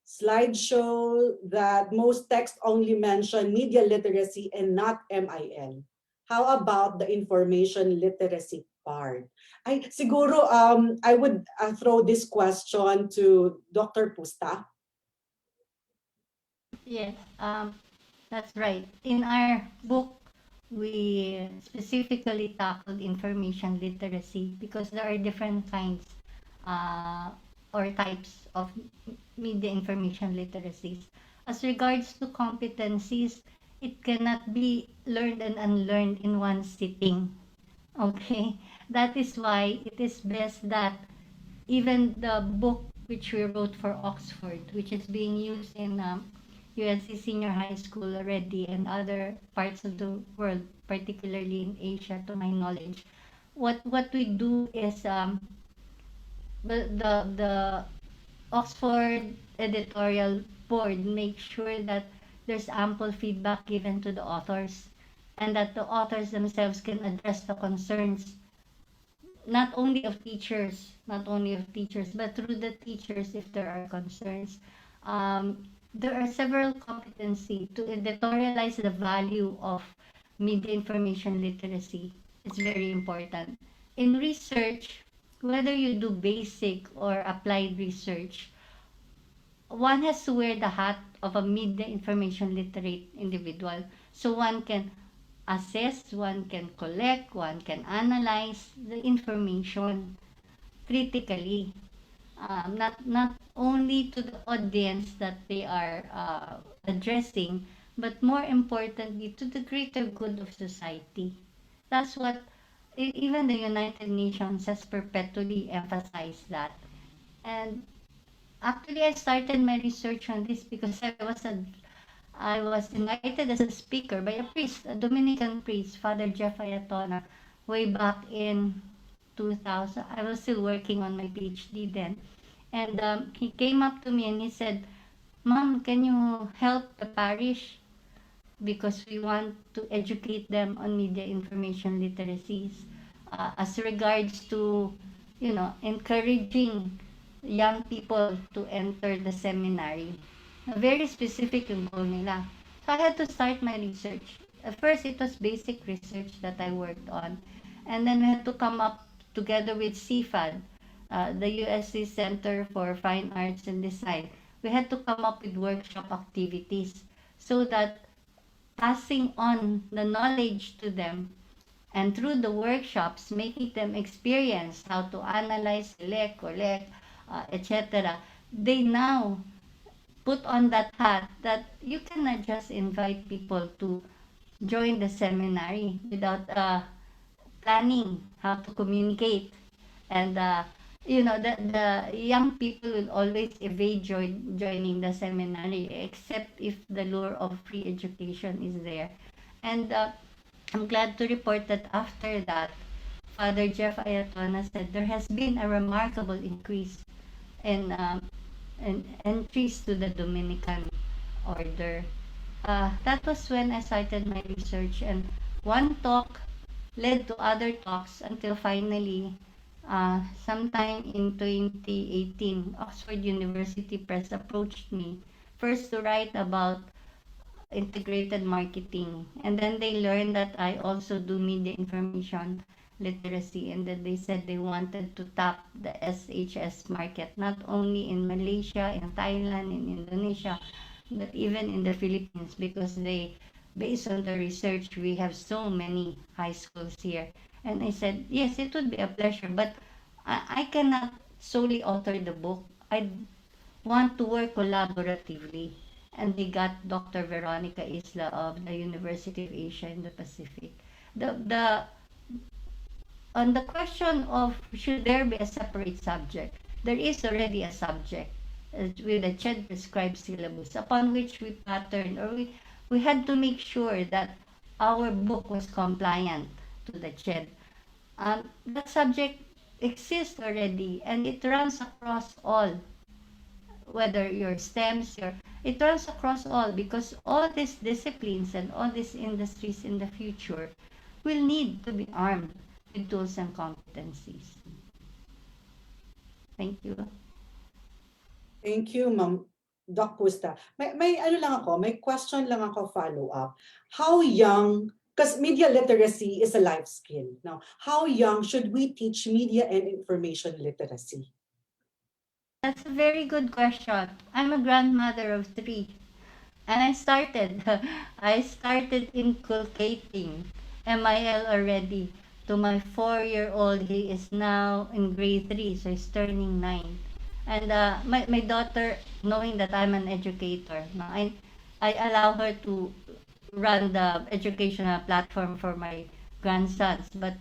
Slides show that most texts only mention media literacy and not MIL. How about the information literacy part? Siguro I would throw this question to Dr. Pusta. Yes, that's right. In our book, we specifically tackled information literacy because there are different kinds or types of media information literacies. As regards to competencies, it cannot be learned and unlearned in one sitting. Okay, that is why it is best that even the book which we wrote for Oxford, which is being used in UNC Senior High School already and other parts of the world, particularly in Asia, to my knowledge, what we do is the Oxford editorial board makes sure that there's ample feedback given to the authors and that the authors themselves can address the concerns not only of teachers, but through the teachers if there are concerns. There are several competency to editorialize the value of media information literacy. It's very important. In research, whether you do basic or applied research, one has to wear the hat of a media information literate individual. So one can assess, one can collect, one can analyze the information critically. Not only to the audience that they are addressing, but more importantly to the greater good of society. That's what even the United Nations has perpetually emphasized that. And actually, I started my research on this because I was invited as a speaker by a priest, a Dominican priest, Father Jeff Ayatona, way back in 2000. I was still working on my PhD then. And he came up to me and he said, Mom, can you help the parish? Because we want to educate them on media information literacies as regards to, encouraging young people to enter the seminary. Very specific yung goal nila. So I had to start my research. At first, it was basic research that I worked on. And then we had to come up together with CFAD, the USC Center for Fine Arts and Design. We had to come up with workshop activities so that passing on the knowledge to them and through the workshops, making them experience how to analyze, select, collect, etc. They now put on that hat that you cannot just invite people to join the seminary without planning how to communicate. And, the young people will always evade joining the seminary except if the lure of free education is there. And I'm glad to report that after that, Father Jeff Ayatona said there has been a remarkable increase in entries to the Dominican order. That was when I started my research, and one talk led to other talks until finally, sometime in 2018, Oxford University Press approached me first to write about integrated marketing. And then they learned that I also do media information literacy, and then they said they wanted to tap the SHS market, not only in Malaysia, in Thailand, in Indonesia, but even in the Philippines, because based on the research, we have so many high schools here. And I said, yes, it would be a pleasure, but I cannot solely author the book. I want to work collaboratively. And they got Dr. Veronica Isla of the University of Asia in the Pacific. The On the question of should there be a separate subject, there is already a subject with a CHED prescribed syllabus upon which we patterned, or we had to make sure that our book was compliant to the CHED. That subject exists already and it runs across all, whether your STEMs, it runs across all, because all these disciplines and all these industries in the future will need to be armed with tools and competencies. Thank you. Thank you, Ma'am Doc Pusta. May ano lang ako, may question lang ako follow-up. How young, because media literacy is a life skill. Now, how young should we teach media and information literacy? That's a very good question. I'm a grandmother of 3. And I started inculcating MIL already to my 4-year-old. He is now in grade 3, so he's turning 9. And my daughter, knowing that I'm an educator, I allow her to run the educational platform for my grandsons. But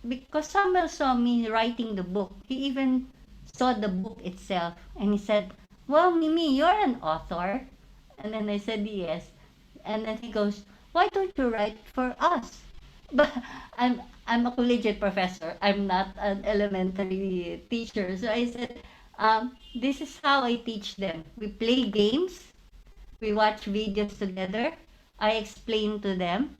because Samuel saw me writing the book, he even saw the book itself, and he said, "Well, Mimi, you're an author." And then I said, "Yes." And then he goes, "Why don't you write for us?" But I'm a collegiate professor. I'm not an elementary teacher. So I said, this is how I teach them. We play games. We watch videos together. I explain to them.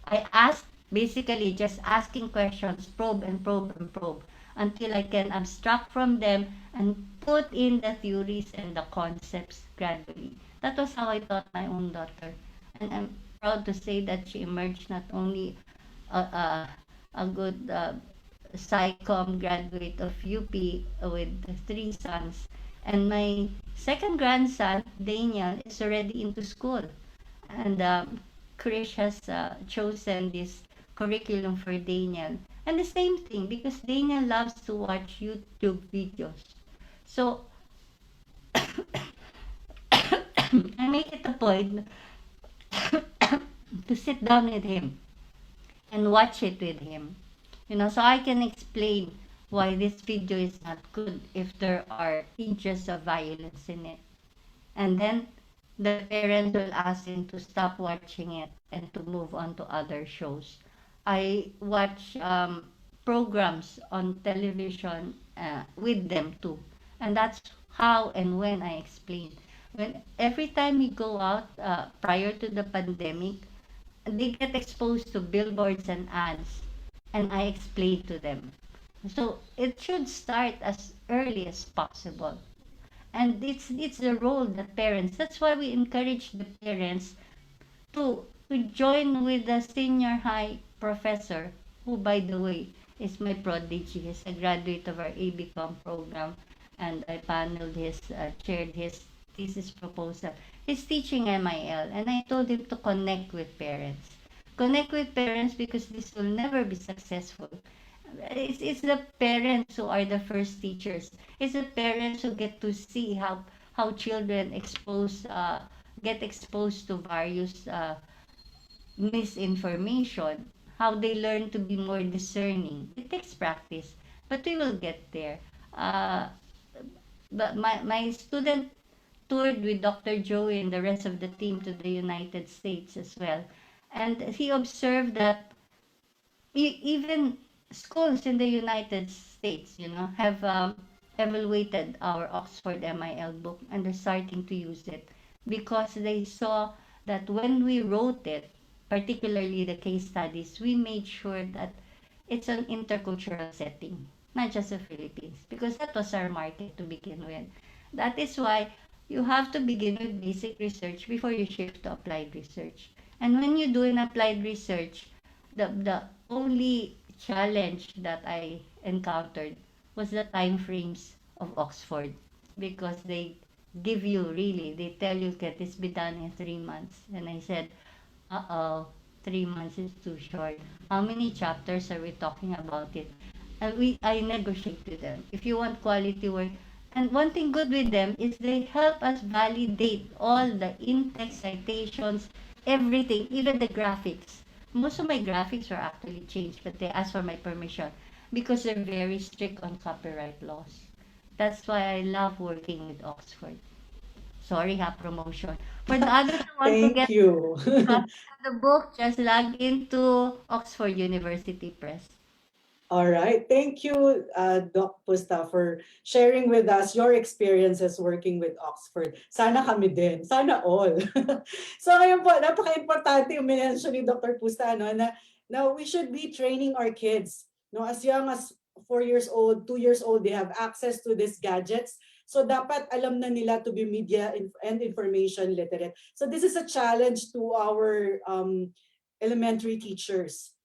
I ask Basically, just asking questions, probe and probe and probe, until I can abstract from them and put in the theories and the concepts gradually. That was how I taught my own daughter. And I'm proud to say that she emerged not only a good SciComm graduate of UP with 3 sons. And my second grandson, Daniel, is already into school. And Krish has chosen this curriculum for Daniel. And the same thing, because Daniel loves to watch YouTube videos. So I make it a point to sit down with him and watch it with him. So I can explain why this video is not good if there are images of violence in it. And then the parents will ask him to stop watching it and to move on to other shows. I watch programs on television with them too. And that's how and when I explain. When every time we go out prior to the pandemic, they get exposed to billboards and ads, and I explain to them. So it should start as early as possible. And it's the role that parents, that's why we encourage the parents to join with the senior high professor, who by the way is my prodigy. He's a graduate of our ABCom program, and I chaired his thesis proposal. He's teaching MIL, and I told him to connect with parents. Connect with parents because this will never be successful. It's the parents who are the first teachers. It's the parents who get to see how children get exposed to various misinformation, how they learn to be more discerning. It takes practice, but we will get there. Uh, but my student toured with Dr. Joey and the rest of the team to the United States as well. And he observed that even schools in the United States, have evaluated our Oxford MIL book, and they're starting to use it because they saw that when we wrote it, particularly the case studies, we made sure that it's an intercultural setting, not just the Philippines, because that was our market to begin with. That is why you have to begin with basic research before you shift to applied research. And when you do an applied research, the only challenge that I encountered was the time frames of Oxford, because they tell you get this be done in 3 months. And I said, uh-oh, 3 months is too short. How many chapters are we talking about it? And I negotiate with them. If you want quality work, and one thing good with them is they help us validate all the in-text citations, everything, even the graphics. Most of my graphics were actually changed, but they asked for my permission because they're very strict on copyright laws. That's why I love working with Oxford. Sorry, promotion. For the others who want to Thank get you. copy of the book, just log into Oxford University Press. All right. Thank you, Doc Pusta, for sharing with us your experiences working with Oxford. Sana kami din. Sana all. So ngayon po, napaka-importante yung minention ni Dr. Pusta, na we should be training our kids. No, as young as 4 years old, 2 years old, they have access to these gadgets. So dapat alam na nila to be media and information literate. So this is a challenge to our elementary teachers.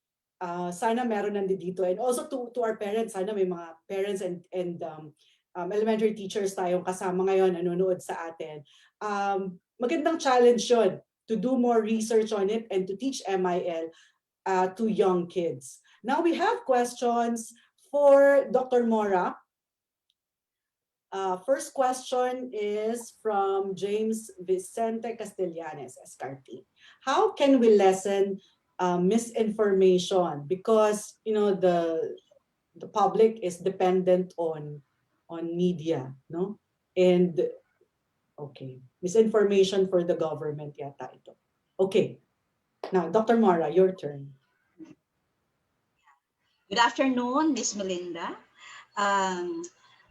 Sana meron nandito, and also to our parents, sana may mga parents and elementary teachers tayong kasama ngayon nanonood sa atin. Magandang challenge yun, to do more research on it and to teach MIL to young kids. Now we have questions for Dr. Mora. First question is from James Vicente Castellanes, Escarti. How can we lessen misinformation, because the public is dependent on media, no? And okay, misinformation for the government yata ito. Okay, now Dr. Mara, your turn. Good afternoon, Miss Melinda.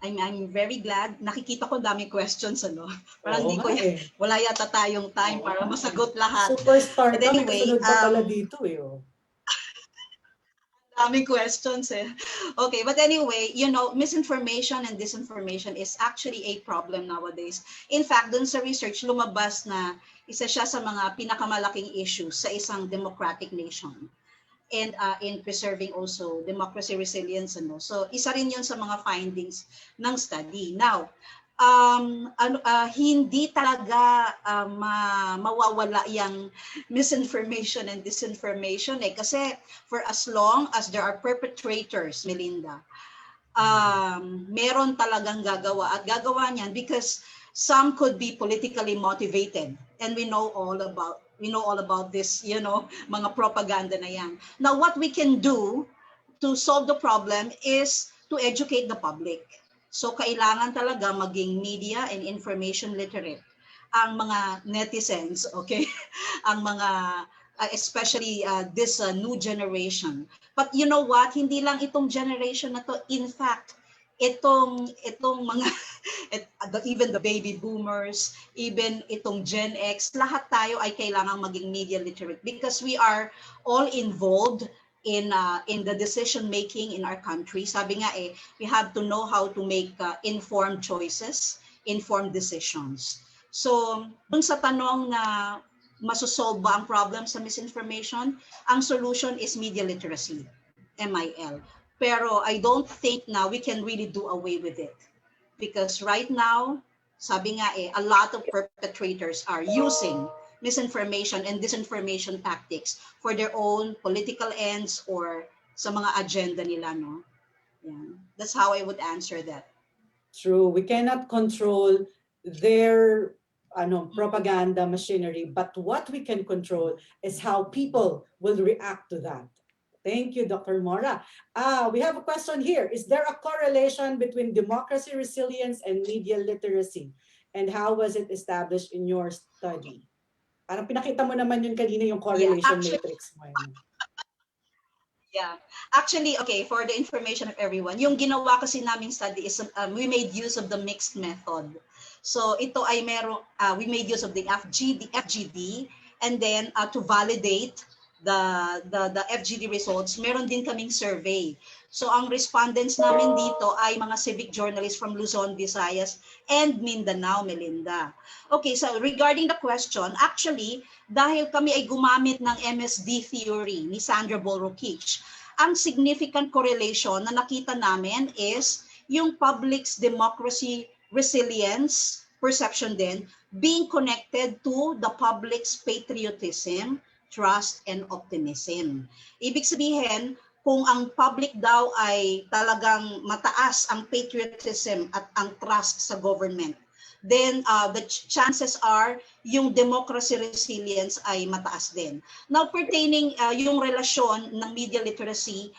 I'm very glad. Nakikita ko daming questions, ano? Parang hindi ko, wala yata tayong time para masagot lahat. Superstar But ka, may anyway, kasunod pa pala dito eh. Oh. Daming questions eh. Okay, but anyway, you know, misinformation and disinformation is actually a problem nowadays. In fact, dun sa research, lumabas na isa siya sa mga pinakamalaking issues sa isang democratic nation and in preserving also democracy resilience. Ano? So, isa rin yun sa mga findings ng study. Now, hindi talaga mawawala yung misinformation and disinformation eh. Kasi for as long as there are perpetrators, Melinda, meron talagang gagawa at gagawa niyan because some could be politically motivated and we know all about this, you know, mga propaganda na yan. Now, what we can do to solve the problem is to educate the public. So, kailangan talaga maging media and information literate ang mga netizens, okay? Ang mga, especially this new generation. But you know what? Hindi lang itong generation na to. In fact, itong mga even the baby boomers, even itong Gen X, lahat tayo ay kailangang maging media literate because we are all involved in the decision making in our country. Sabi nga eh, we have to know how to make informed choices, informed decisions. So, dun sa tanong na masosolve ba ang problem sa misinformation, ang solution is media literacy, MIL. Pero I don't think now we can really do away with it. Because right now, sabi nga eh, a lot of perpetrators are using misinformation and disinformation tactics for their own political ends or sa mga agenda nila, no? Yeah. That's how I would answer that. True. We cannot control their propaganda machinery, but what we can control is how people will react to that. Thank you, Dr. Mora. We have a question here. Is there a correlation between democracy resilience and media literacy? And how was it established in your study? Parang pinakita mo naman yun kanina yung correlation matrix mo. Yeah. Actually, okay, for the information of everyone, yung ginawa kasi naming study is we made use of the mixed method. So ito ay we made use of the FGD, and then to validate the FGD results, meron din kaming survey. So ang respondents namin dito ay mga civic journalists from Luzon, Visayas, and Mindanao, Melinda. Okay, so regarding the question, actually, dahil kami ay gumamit ng MSD theory ni Sandra Bolrokich, ang significant correlation na nakita namin is yung public's democracy resilience perception din being connected to the public's patriotism, trust, and optimism. Ibig sabihin, kung ang public daw ay talagang mataas ang patriotism at ang trust sa government, then the chances are yung democracy resilience ay mataas din. Now, pertaining yung relasyon ng media literacy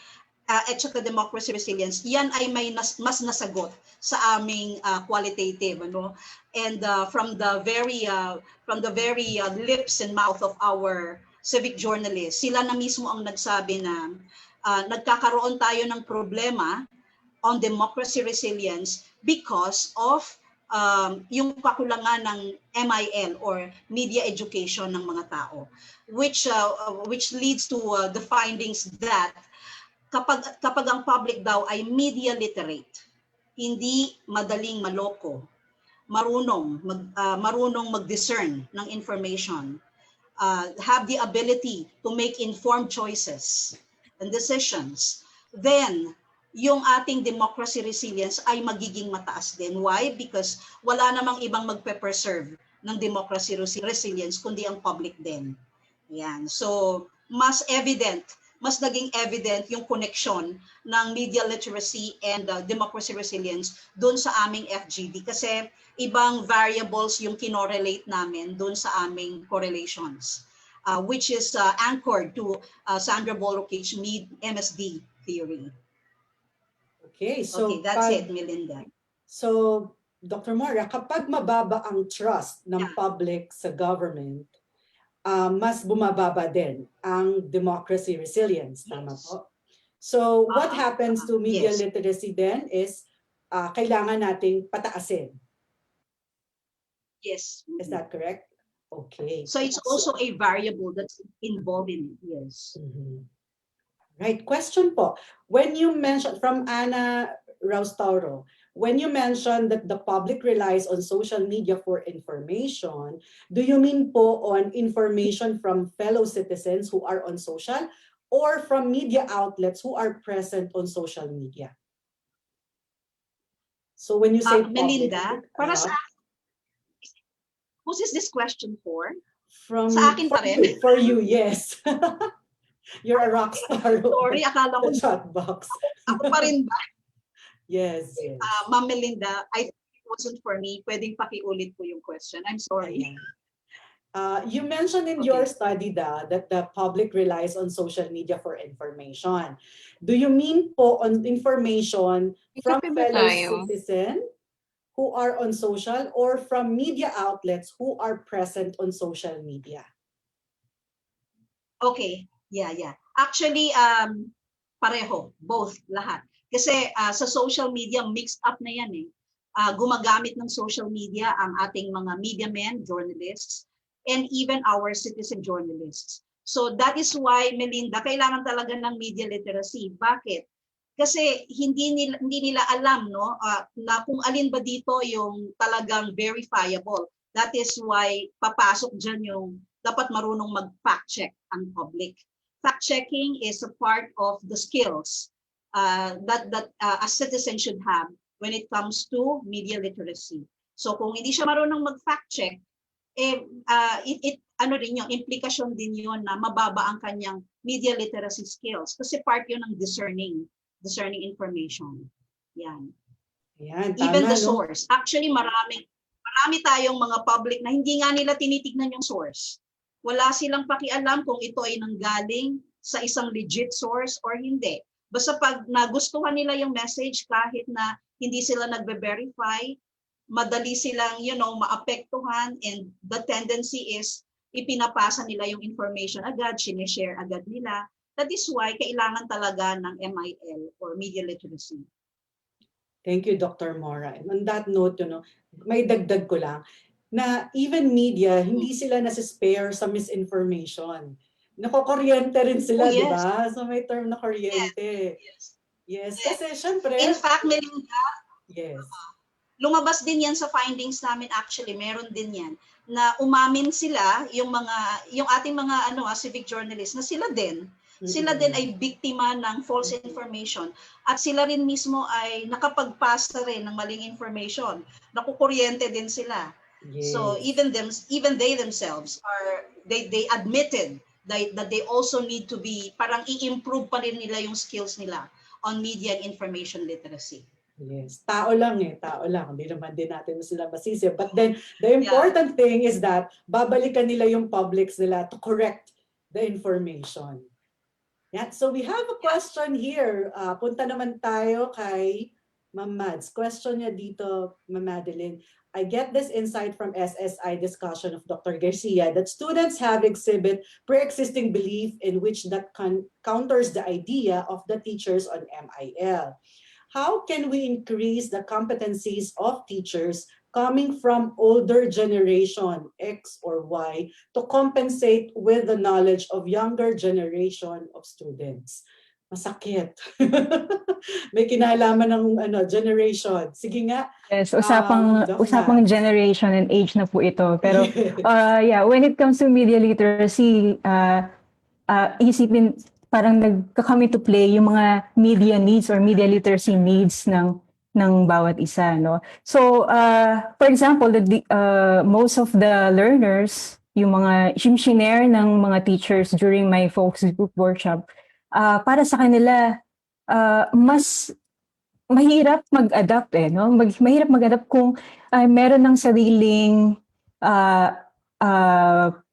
at saka democracy resilience, yan ay may mas nasagot sa aming qualitative, ano? And from the very lips and mouth of our civic journalists, sila na mismo ang nagsabi na nagkakaroon tayo ng problema on democracy resilience because of yung kakulangan ng MIL or media education ng mga tao, which leads to the findings that kapag ang public daw ay media literate, hindi madaling maloko, marunong mag-discern ng information, have the ability to make informed choices and decisions, then yung ating democracy resilience ay magiging mataas din. Why? Because wala namang ibang magpe-preserve ng democracy resilience kundi ang public din. Yan. So, mas naging evident yung connection ng media literacy and democracy resilience doon sa aming FGD kasi ibang variables yung kinorelate namin doon sa aming correlations, which is anchored to Sandra Bolrokich MSD theory. Okay, so that's it, Melinda. So, Dr. Mora, kapag mababa ang trust ng public sa government, mas bumababa din ang democracy resilience, tama po? So, what happens to media literacy then is kailangan nating pataasin. Yes. Is that correct? Okay. So it's also a variable that's involved in it, yes. Right. Question po. When you mentioned from Ana Raustauro, when you mentioned that the public relies on social media for information, do you mean po on information from fellow citizens who are on social or from media outlets who are present on social media? So when you say public, Melinda, para sa uh-huh, who's is this question for? Sa from akin for pa rin? you, for you, yes. You're a rock star Sorry, on akala ko the chat box. ako pa rin ba? Yes, yes. Ma'am Melinda, I think it wasn't for me. Pwedeng pakiulit po yung question. I'm sorry. Ayan. You mentioned in Okay. your study that the public relies on social media for information. Do you mean po on information from Kape ba fellow tayo? citizen who are on social or from media outlets who are present on social media? Okay. Yeah. Actually, pareho. Both. Lahat. Kasi sa social media, mixed up na yan eh. Gumagamit ng social media ang ating mga media men, journalists, and even our citizen journalists. So that is why, Melinda, kailangan talaga ng media literacy. Bakit? Kasi hindi nila alam no na kung alin ba dito yung talagang verifiable. That is why papasok diyan yung dapat marunong mag-fact check ang public. Fact checking is a part of the skills that a citizen should have when it comes to media literacy. So kung hindi siya marunong mag-fact check, ano rin yung implikasyon din yun na mababa ang kanyang media literacy skills kasi part yun ng discerning information. Yan. Ayan, Even tama, the no? source. Actually, marami tayong mga public na hindi nga nila tinitignan yung source. Wala silang pakialam kung ito ay nanggaling sa isang legit source or hindi. Basta pag nagustuhan nila yung message kahit na hindi sila nagbe-verify, madali silang, maapektuhan, and the tendency is ipinapasa nila yung information agad, sinishare agad nila. That is why kailangan talaga ng MIL or media literacy. Thank you, Dr. Mora. And on that note, may dagdag ko lang na even media, hindi sila nasispare sa misinformation. Nakokuryente rin sila, Oh, di yes. ba? So may term na kuryente. Yes, kasi syempre. In fact, Melinda, yes. Lumabas din yan sa findings namin actually, meron din yan na umamin sila yung ating mga civic journalists na sila din ay biktima ng false information at sila rin mismo ay nakapagpasa rin ng maling information. Nakukuryente din sila. Yes. So even they themselves they admitted that they also need to be parang i-improve pa rin nila yung skills nila on media and information literacy. Yes, tao lang. Hindi naman din natin sila masisi. But then, the important thing is that babalikan nila yung publics nila to correct the information. Yeah, so we have a question here. Punta naman tayo kay Ma'am Mads. Question niya dito, Ma'am Madeline. I get this insight from SSI discussion of Dr. Garcia that students have exhibit pre-existing belief in which that counters the idea of the teachers on MIL. How can we increase the competencies of teachers coming from older generation X or Y to compensate with the knowledge of younger generation of students? Masakit. May kinalaman ng generation. Sige nga. Yes, usapang generation and age na po ito. Pero when it comes to media literacy, isipin parang nagka-come into play yung mga media needs or media literacy needs ng bawat isa, no? So, for example, most of the learners, yung shinare ng mga teachers during my focus group workshop, para sa kanila, mas mahirap mag-adapt no? Mahirap mag-adapt kung meron ng sariling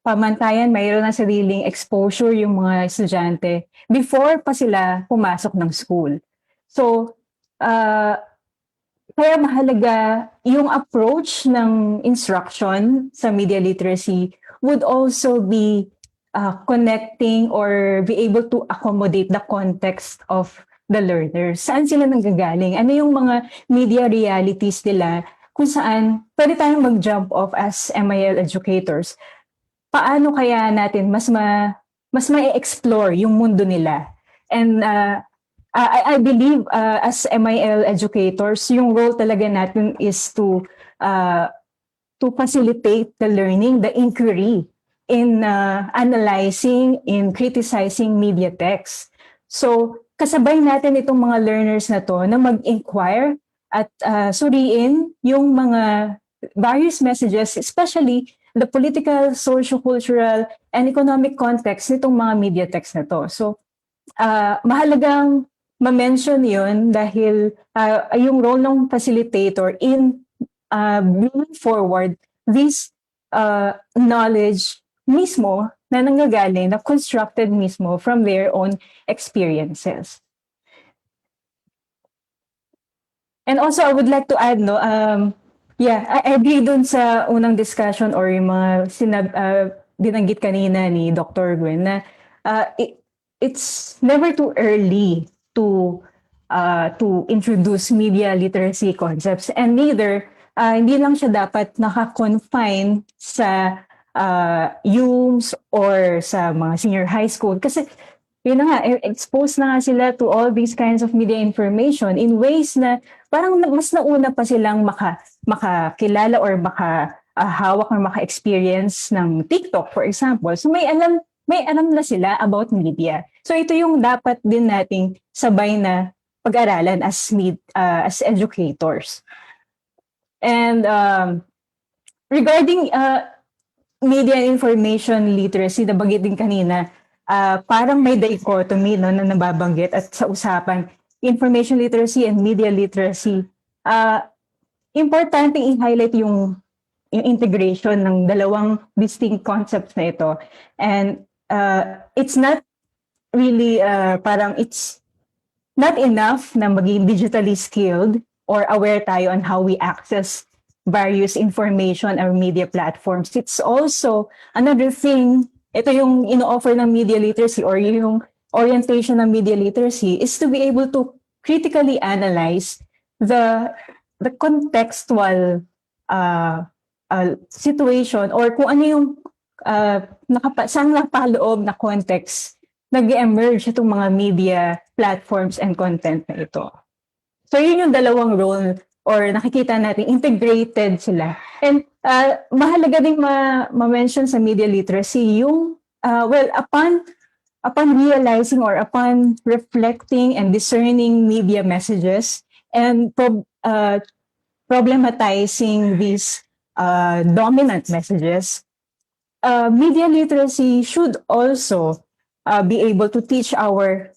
pamantayan, mayroon ng sariling exposure yung mga estudyante before pa sila pumasok ng school. So, kaya mahalaga yung approach ng instruction sa media literacy would also be connecting or be able to accommodate the context of the learners. Saan sila nanggagaling? Ano yung mga media realities nila kung saan pwede tayong mag-jump off as MIL educators. Paano kaya natin mas ma-explore yung mundo nila? And I believe as MIL educators, yung role talaga natin is to facilitate the learning, the inquiry in analyzing, in criticizing media texts. So, kasabay natin itong mga learners na to na mag-inquire at suriin yung mga various messages, especially the political, socio-cultural, and economic context nitong mga media texts na to. So, mahalagang ma-mention yun dahil yung role ng facilitator in bringing forward this knowledge mismo na nanggagaling, na constructed mismo from their own experiences. And also, I would like to add, I agree dun sa unang discussion or yung mga binanggit kanina ni Dr. Gwen na it's never too early to introduce media literacy concepts, and neither hindi lang siya dapat naka-confine sa UMS or sa mga senior high school kasi yun na nga, exposed na nga sila to all these kinds of media information in ways na parang mas nauna pa silang makakilala or makahawak or maka-experience ng TikTok, for example. So may alam na sila about media. So ito yung dapat din nating sabay na pag-aralan as educators. And regarding media and information literacy, nabanggit din kanina, parang may dichotomy na nababanggit at sa usapan, information literacy and media literacy. Importante i-highlight yung integration ng dalawang distinct concepts na ito. And it's not really, parang it's not enough na maging digitally skilled or aware tayo on how we access various information or media platforms. It's also another thing, ito yung ino-offer ng media literacy or yung orientation ng media literacy is to be able to critically analyze the contextual situation or kung ano yung saan napaloob na context nag-emerge itong mga media platforms and content na ito. So yun yung dalawang role or nakikita natin integrated sila. And mahalaga ding ma-mention sa media literacy yung upon realizing or upon reflecting and discerning media messages and problematizing these dominant messages, media literacy should also be able to teach our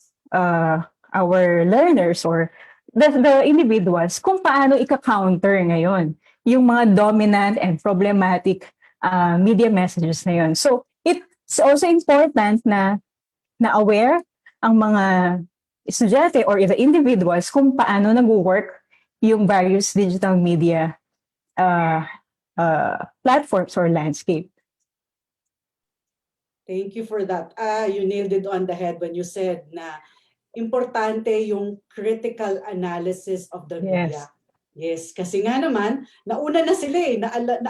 learners or the individuals kung paano ika-counter ngayon yung mga dominant and problematic media messages na yun. So it's also important na aware ang mga estudyante or the individuals kung paano nag-work yung various digital media platforms or landscape. Thank you for that. You nailed it on the head when you said na importante yung critical analysis of the media. Yes, kasi nga naman, nauna na sila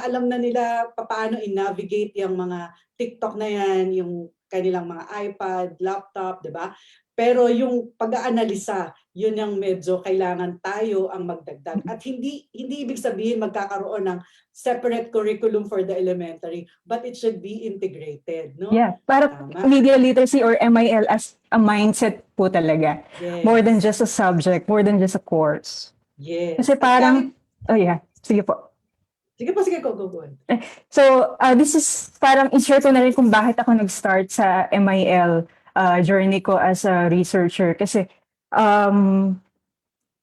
alam na nila paano i-navigate yung mga TikTok na yan, yung kanilang mga iPad, laptop, di ba? Pero yung pag-aanalisa, yun yung medyo kailangan tayo ang magdagdag. At hindi ibig sabihin magkakaroon ng separate curriculum for the elementary, but it should be integrated, no? Yeah, parang media literacy or MIL as a mindset po talaga. Yes. More than just a subject, more than just a course. Yes. Kasi parang, sige po. Sige po, go. So, this is parang in-share ko na rin kung bakit ako nag-start sa MIL journey ko as a researcher. Kasi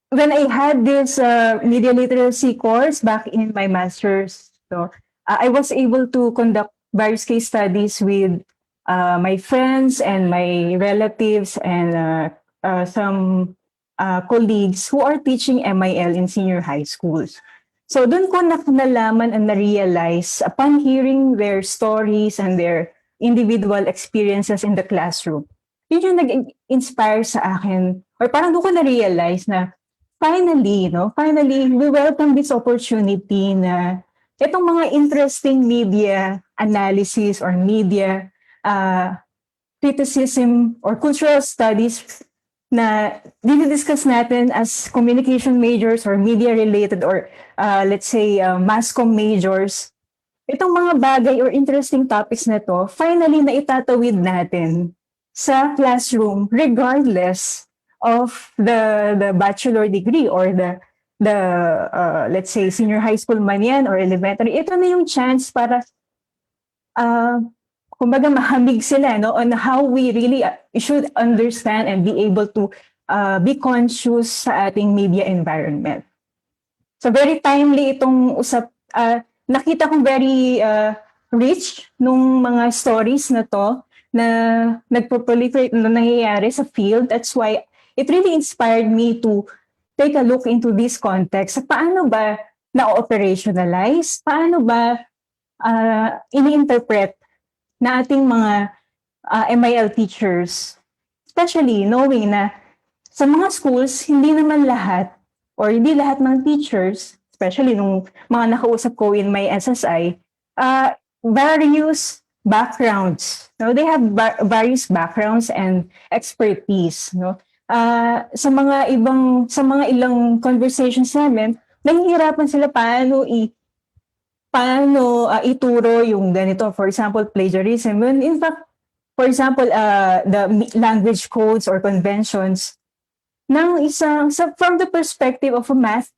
when I had this media literacy course back in my master's, I was able to conduct various case studies with my friends and my relatives and some colleagues who are teaching MIL in senior high schools. So doon ko nalaman and na-realize upon hearing their stories and their individual experiences in the classroom. Yun yung nag-inspire sa akin. Or parang doon ko na-realize na finally, we welcome this opportunity na itong mga interesting media analysis or media criticism or cultural studies na dinidiscuss natin as communication majors or media-related or let's say mass comm majors, itong mga bagay or interesting topics na to, finally na itatawid natin sa classroom regardless of the bachelor degree or the let's say senior high school man yan or elementary. Ito na yung chance para kumbaga mahamig sila no on how we really should understand and be able to be conscious sa ating media environment. So very timely itong usap. Nakita kong very rich nung mga stories na to na nagpo-proliferate na nangyayari sa field. That's why it really inspired me to take a look into this context. Sa paano ba na-operationalize? Paano ba ini-interpret na ating mga MIL teachers, especially knowing na sa mga schools, hindi naman lahat or hindi lahat ng teachers, especially nung mga nakausap ko in my SSI, various backgrounds. No? They have various backgrounds and expertise. No? Sa mga ilang conversations namin, nahihirapan sila paano ituro yung ganito. For example, plagiarism. When in fact, for example, the language codes or conventions from the perspective of a math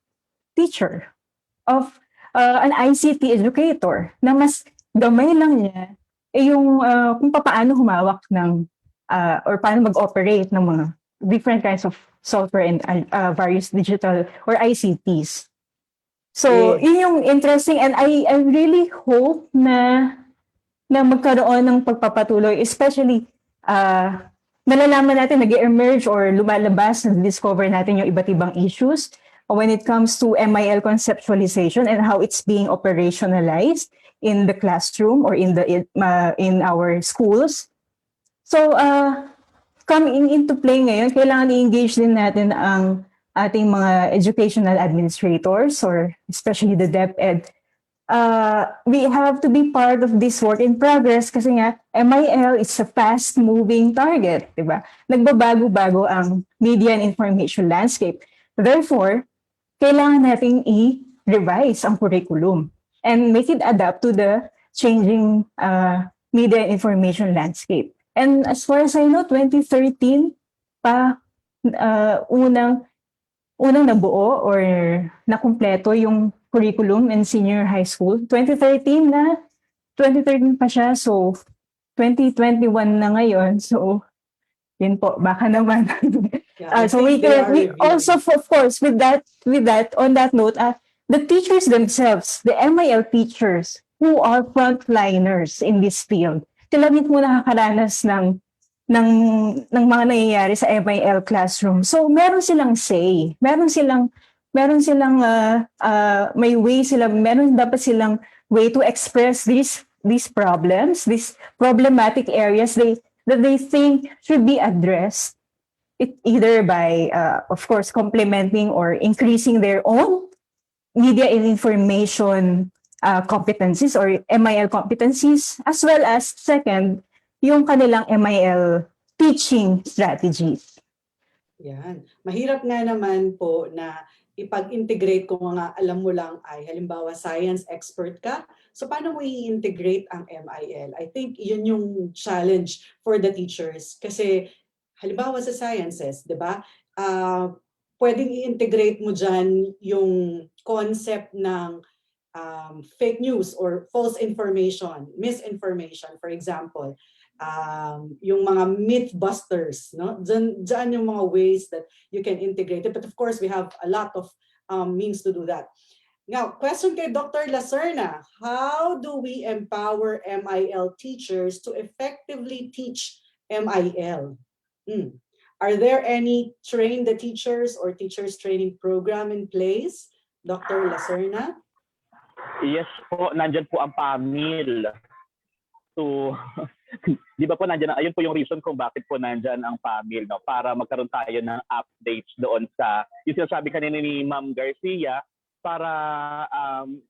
teacher, of an ICT educator, na mas gamay lang niya yung kung paano humawak ng or paano mag-operate ng mga different kinds of software and various digital or ICTs. So, yun yung interesting and I really hope na magkaroon ng pagpapatuloy, especially nalalaman natin, nag-emerge or lumalabas, discover natin yung iba't ibang issues when it comes to MIL conceptualization and how it's being operationalized in the classroom or in our schools. So, coming into play ngayon, kailangan i-engage din natin ang ating mga educational administrators or especially the DepEd. We have to be part of this work in progress kasi nga MIL is a fast-moving target, di ba? Nagbabago-bago ang media and information landscape. Therefore, kailangan nating i-revise ang curriculum and make it adapt to the changing media and information landscape. And as far as I know, 2013 pa unang nabuo or nakumpleto yung curriculum in senior high school. 2013 pa siya. So, 2021 na ngayon. So, yun po, baka naman. So we also, of course, with that, on that note, the teachers themselves, the MIL teachers who are frontliners in this field, sila mismo nakakaranas ng mga nangyayari sa MIL classroom. So meron silang say, meron silang dapat silang way to express these problems, these problematic areas that they think should be addressed. Either by, of course, complementing or increasing their own media and information competencies or MIL competencies, as well as second, yung kanilang MIL teaching strategies. Yan. Mahirap nga naman po na ipag-integrate kung mga alam mo lang ay halimbawa science expert ka. So paano mo i-integrate ang MIL? I think yun yung challenge for the teachers kasi halimbawa sa sciences, 'di ba? Pwedeng i-integrate mo diyan yung concept ng fake news or false information, misinformation, for example. Yung mga mythbusters, no? Diyan yung mga ways that you can integrate it. But of course, we have a lot of means to do that. Now, question kay Dr. Lacerna, how do we empower MIL teachers to effectively teach MIL? Are there any train the teachers or teachers training program in place? Dr. Lacerna? Yes po, nandyan po ang PAMIL. So, di ba po nandyan, ayun po yung reason kung bakit po nandyan ang PAMIL, no? Para magkaroon tayo ng updates doon sa, yung sinasabi kanina ni Ma'am Garcia, para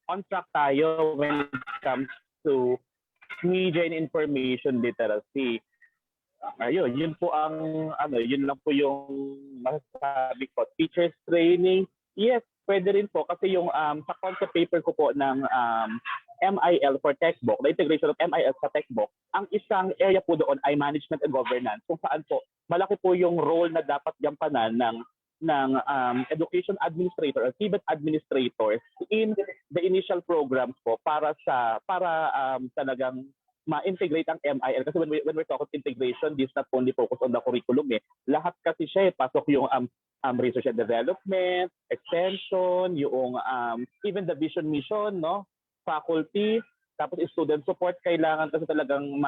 on track tayo when it comes to media and information literacy. Ayun, yun po ang yun lang po yung masasabi ko. Teachers training, yes, pwede rin po kasi yung sa concept paper ko po ng MIL for Techbook, the integration of MIL sa Techbook, ang isang area po doon ay management and governance kung saan po malaki po yung role na dapat gampanan ng education administrator or CBET administrators in the initial programs po para talagang ma-integrate ang MIL. Kasi when we're talking integration, this not only focus on the curriculum eh. Lahat kasi siya pasok yung research and development, extension, yung even the vision mission, no? Faculty, tapos student support, kailangan kasi talagang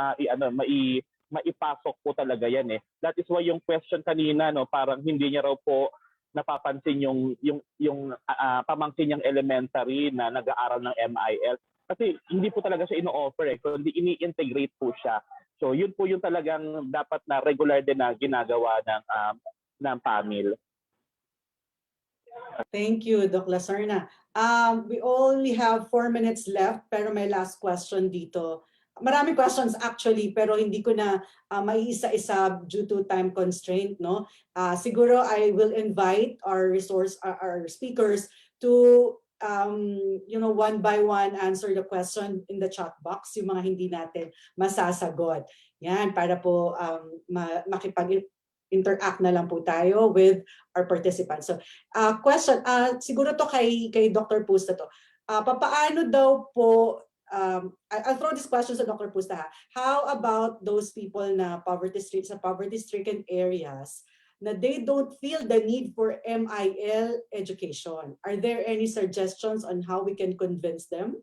maipasok po talaga yan eh. That is why yung question kanina, no, parang hindi niya raw po napapansin yung pamangkin niyang elementary na nag-aaral ng MIL. Kasi hindi po talaga siya ino-offer eh, kundi ini-integrate po siya. So yun po yung talagang dapat na regular din na ginagawa ng PAMIL. Thank you, Doc Lacerna. We only have 4 minutes left, pero may last question dito. Maraming questions actually, pero hindi ko na maiisa-isa due to time constraint, no? Siguro I will invite our speakers to one by one answer the question in the chat box, yung mga hindi natin masasagot. Yan, para po makipag-interact na lang po tayo with our participants. So, question, siguro to kay Dr. Pusta to. Papaano daw po, I'll throw these questions to Dr. Pusta. How about those people na poverty-stricken areas na they don't feel the need for MIL education? Are there any suggestions on how we can convince them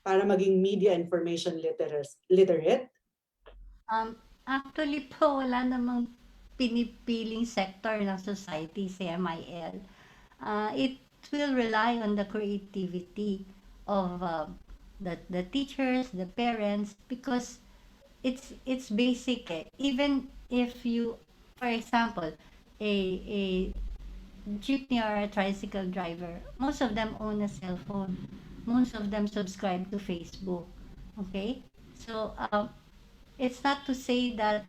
para maging media information literate? Actually po, wala namang pinipiling sector ng society si MIL. It will rely on the creativity of the teachers, the parents, because it's basic eh. Even if you, for example, a jeepney or a tricycle driver, most of them own a cell phone. Most of them subscribe to Facebook. Okay? So, it's not to say that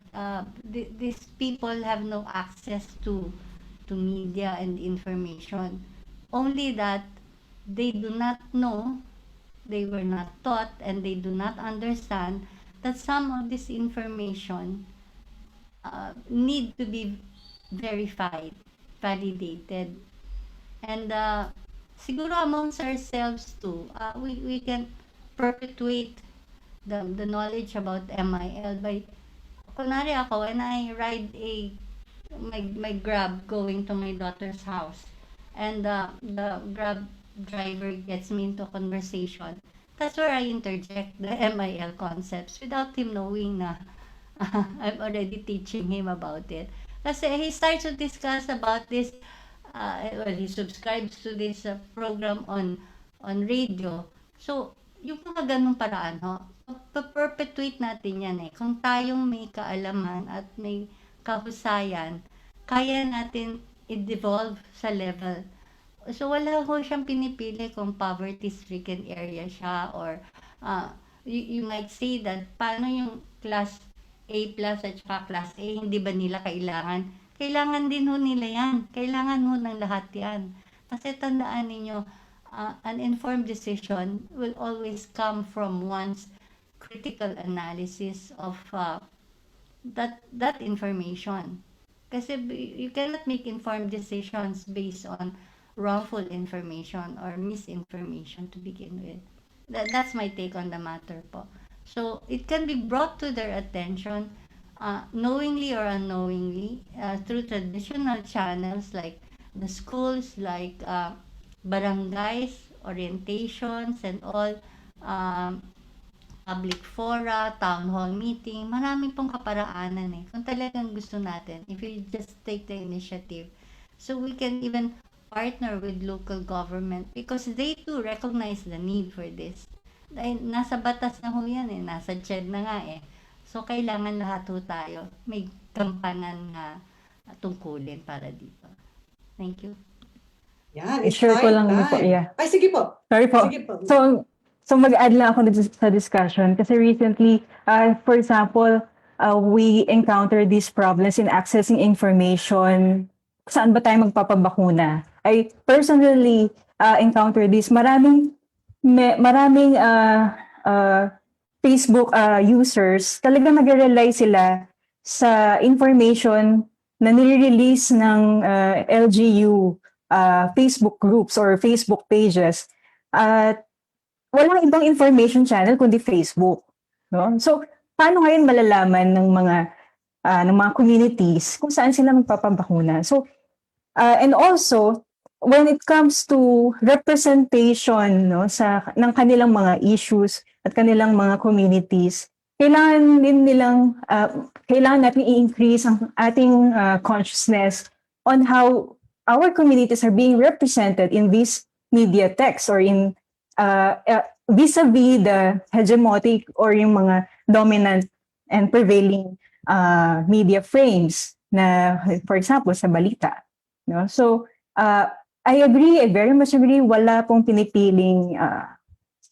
these people have no access to media and information. Only that they do not know, they were not taught, and they do not understand that some of this information need to be verified, validated. And siguro amongst ourselves too, we can perpetuate the knowledge about MIL by, kunwari ako, when I ride my Grab going to my daughter's house, and the Grab driver gets me into conversation, that's where I interject the MIL concepts without him knowing na I'm already teaching him about it. Kasi he starts to discuss about this, well, he subscribes to this program on radio. So, yung mga ganung paraan, ho, perpetuate natin yan eh. Kung tayong may kaalaman at may kahusayan, kaya natin i-devolve sa level. So, wala ko siyang pinipili kung poverty-stricken area siya, or you might say that paano yung class A plus at saka class A, hindi ba nila kailangan? Kailangan din ho nila yan. Kailangan ho ng lahat yan. Kasi tandaan ninyo, an informed decision will always come from one's critical analysis of that information. Kasi you cannot make informed decisions based on wrongful information or misinformation to begin with. That's my take on the matter po. So, it can be brought to their attention knowingly or unknowingly through traditional channels like the schools, like barangays, orientations, and all, public fora, town hall meeting. Marami pong kaparaanan eh. Kung talagang gusto natin, if we just take the initiative. So, we can even partner with local government because they too recognize the need for this. Dahil nasa batas na ho yan eh, nasa CHED na nga eh. So, kailangan lahat ho tayo may gampanan na tungkulin para dito. Thank you. Yan, it's I-share ko high lang po, time. yeah. Ay, sige po. Sorry po. Sige po. So mag-add lang ako sa discussion kasi recently, for example, we encounter these problems in accessing information, saan ba tayo magpapabakuna? I personally encounter this. Maraming Facebook users, talagang nag-rely sila sa information na nire-release ng LGU Facebook groups or Facebook pages. At walang ibang information channel kundi Facebook. No? So, paano ngayon malalaman ng mga communities kung saan sila magpapabakuna? So, and also, when it comes to representation ng kanilang mga issues at kanilang mga communities, kailangan natin i-increase ang ating consciousness on how our communities are being represented in these media texts or in vis-a-vis the hegemonic or yung mga dominant and prevailing media frames na, for example, sa balita. No? So, I very much agree, wala pong pinipiling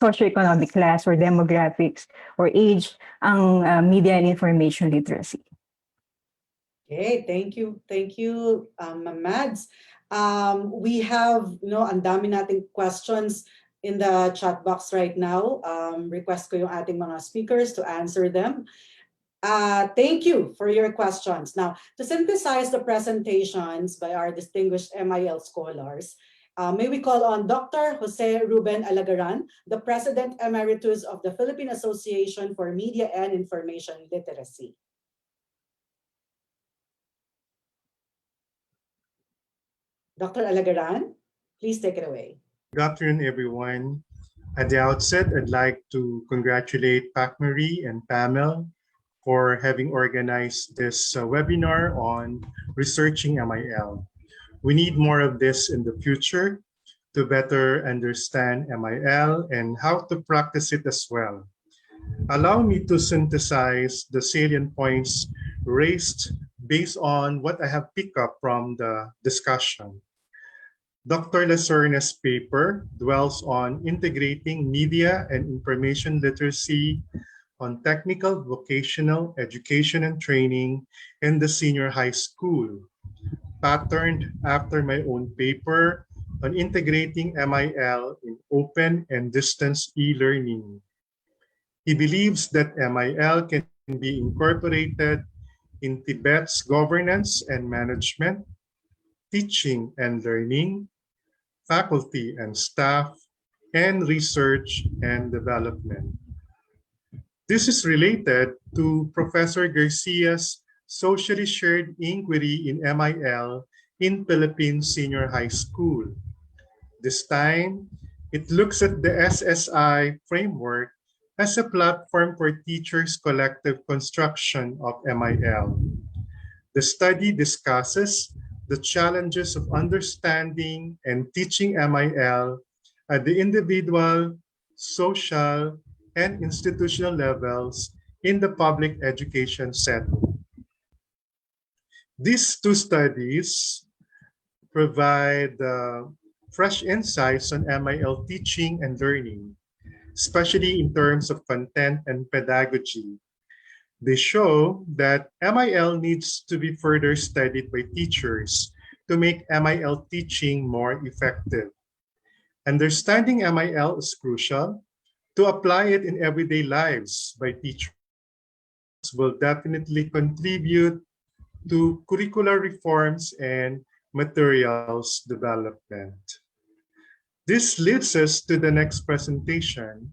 socioeconomic class or demographics or age ang media and information literacy. Okay, thank you. Thank you, Ma'am Mads. We have, ang dami nating questions in the chat box right now. Request ko yung ating mga speakers to answer them. Thank you for your questions. Now, to synthesize the presentations by our distinguished MIL scholars, may we call on Dr. Jose Ruben Alagaran, the President Emeritus of the Philippine Association for Media and Information Literacy. Dr. Alagaran, please take it away. Good afternoon, everyone. At the outset, I'd like to congratulate PACMRI and PAMIL for having organized this webinar on researching MIL. We need more of this in the future to better understand MIL and how to practice it as well. Allow me to synthesize the salient points raised based on what I have picked up from the discussion. Dr. Lacerna's paper dwells on integrating media and information literacy on technical vocational education and training in the senior high school, patterned after my own paper on integrating MIL in open and distance e-learning. He believes that MIL can be incorporated in Tibet's governance and management, teaching and learning, faculty and staff, and research and development. This is related to Professor Garcia's socially shared inquiry in MIL in Philippine Senior High School. This time, it looks at the SSI framework as a platform for teachers' collective construction of MIL. The study discusses the challenges of understanding and teaching MIL at the individual, social, and institutional levels in the public education setting. These two studies provide fresh insights on MIL teaching and learning, especially in terms of content and pedagogy. They show that MIL needs to be further studied by teachers to make MIL teaching more effective. Understanding MIL is crucial. To apply it in everyday lives by teachers will definitely contribute to curricular reforms and materials development. This leads us to the next presentation,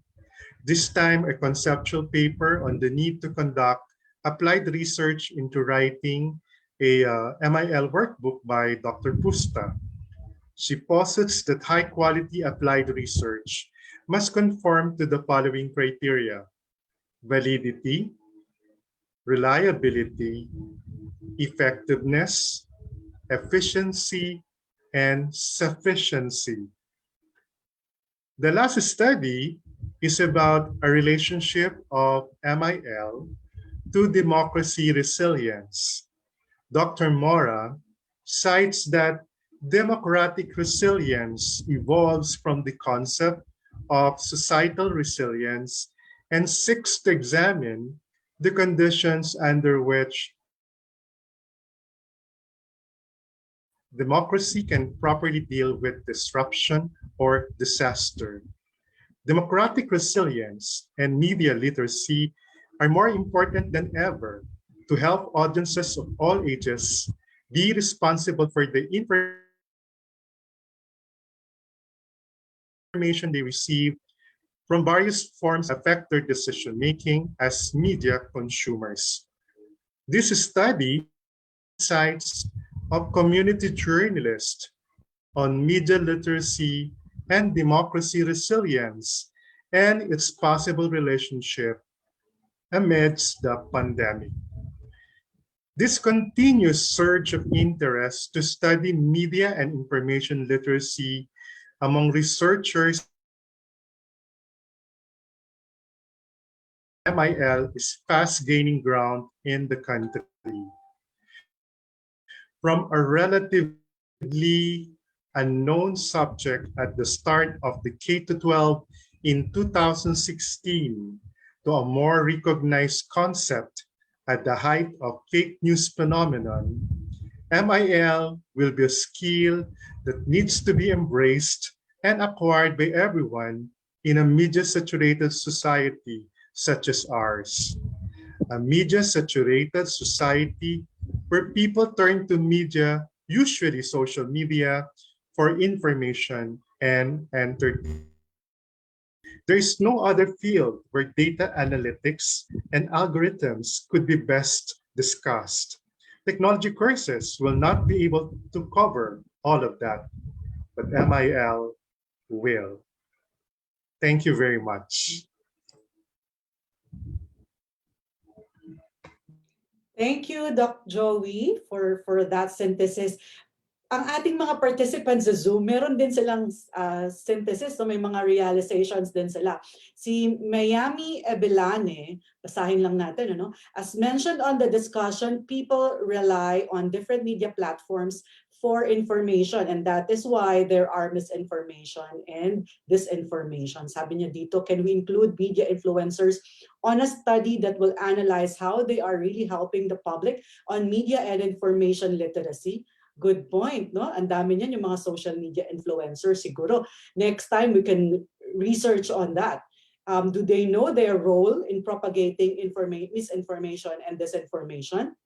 this time a conceptual paper on the need to conduct applied research into writing a MIL workbook by Dr. Pusta. She posits that high-quality applied research must conform to the following criteria: validity, reliability, effectiveness, efficiency, and sufficiency. The last study is about a relationship of MIL to democracy resilience. Dr. Mora cites that democratic resilience evolves from the concept of societal resilience and seeks to examine the conditions under which democracy can properly deal with disruption or disaster. Democratic resilience and media literacy are more important than ever to help audiences of all ages be responsible for the information they receive from various forms affect their decision making as media consumers. This study insights of community journalists on media literacy and democracy resilience and its possible relationship amidst the pandemic. This continuous surge of interest to study media and information literacy among researchers MIL is fast gaining ground in the country. From a relatively unknown subject at the start of the K-12 in 2016 to a more recognized concept at the height of fake news phenomenon, MIL will be a skill that needs to be embraced and acquired by everyone in a media-saturated society such as ours. A media-saturated society where people turn to media, usually social media, for information and entertainment. There is no other field where data analytics and algorithms could be best discussed. Technology courses will not be able to cover all of that, but MIL will. Thank you very much. Thank you, Doc Joey, for that synthesis. Ang ating mga participants sa Zoom, meron din silang synthesis, so may mga realizations din sila. Si Miami Ebelane, basahin lang natin, ano? As mentioned on the discussion, people rely on different media platforms for information, and that is why there are misinformation and disinformation. Sabi niya dito, can we include media influencers on a study that will analyze how they are really helping the public on media and information literacy? Good point, no? Ang dami niyan yung mga social media influencers siguro. Next time we can research on that. Do they know their role in propagating misinformation and disinformation?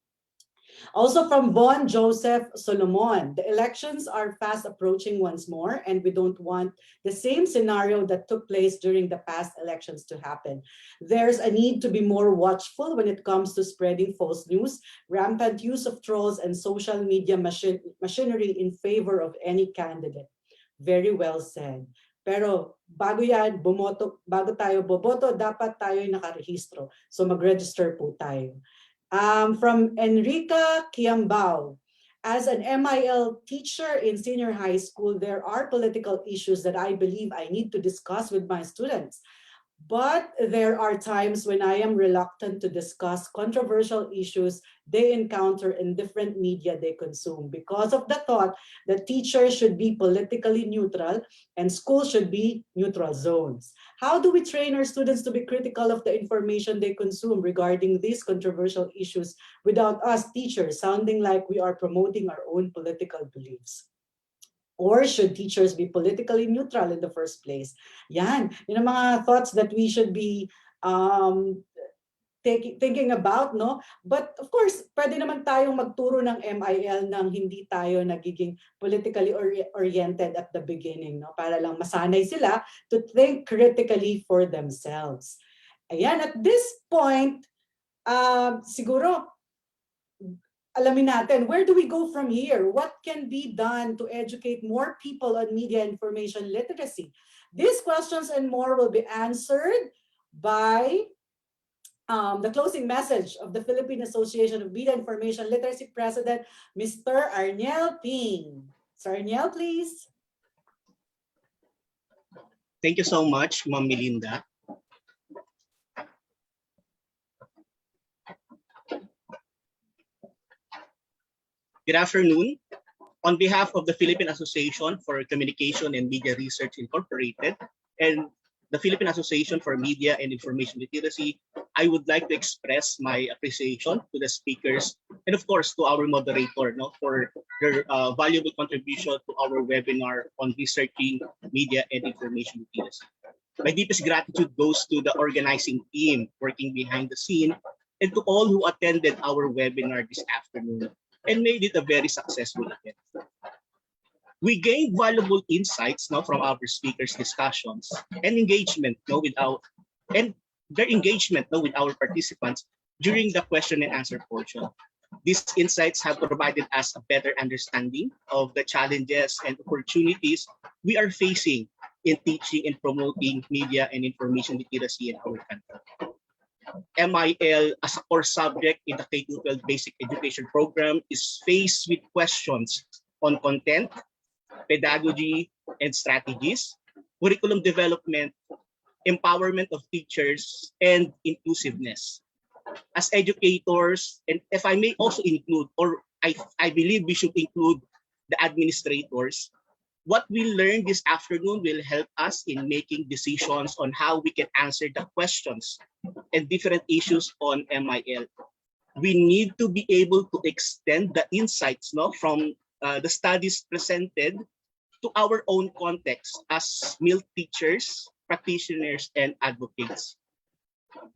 Also from Von Joseph Solomon, the elections are fast approaching once more, and we don't want the same scenario that took place during the past elections to happen. There's a need to be more watchful when it comes to spreading false news, rampant use of trolls and social media machinery in favor of any candidate. Very well said. Pero bago yan, bago tayo boboto, dapat tayo nakarehistro. So mag-register po tayo. From Enrica Kiambao, as an MIL teacher in senior high school, there are political issues that I believe I need to discuss with my students. But there are times when I am reluctant to discuss controversial issues they encounter in different media they consume because of the thought that teachers should be politically neutral and schools should be neutral zones. How do we train our students to be critical of the information they consume regarding these controversial issues without us teachers sounding like we are promoting our own political beliefs? Or should teachers be politically neutral in the first place? Yan, yun ang mga thoughts that we should be thinking about, no? But of course, pwede naman tayong magturo ng MIL nang hindi tayo nagiging politically oriented at the beginning, no? Para lang masanay sila to think critically for themselves. Ayan, at this point, siguro, alamin natin, where do we go from here? What can be done to educate more people on media information literacy? These questions and more will be answered by the closing message of the Philippine Association of Media Information Literacy President, Mr. Arniel Ping. Sir Arniel, please. Thank you so much, Ma'am Melinda. Good afternoon. On behalf of the Philippine Association for Communication and Media Research Incorporated and the Philippine Association for Media and Information Literacy, I would like to express my appreciation to the speakers and of course to our moderator for their valuable contribution to our webinar on researching media and information literacy. My deepest gratitude goes to the organizing team working behind the scene and to all who attended our webinar this afternoon and made it a very successful event. We gained valuable insights from our speakers' discussions and engagement with their engagement with our participants during the question and answer portion. These insights have provided us a better understanding of the challenges and opportunities we are facing in teaching and promoting media and information literacy in our country. MIL as a core subject in the K-12 basic education program is faced with questions on content, pedagogy and strategies, curriculum development, empowerment of teachers, and inclusiveness. As educators, and if I may also include, or I believe we should include the administrators, what we learned this afternoon will help us in making decisions on how we can answer the questions and different issues on MIL. We need to be able to extend the insights from the studies presented to our own context as MIL teachers, practitioners, and advocates.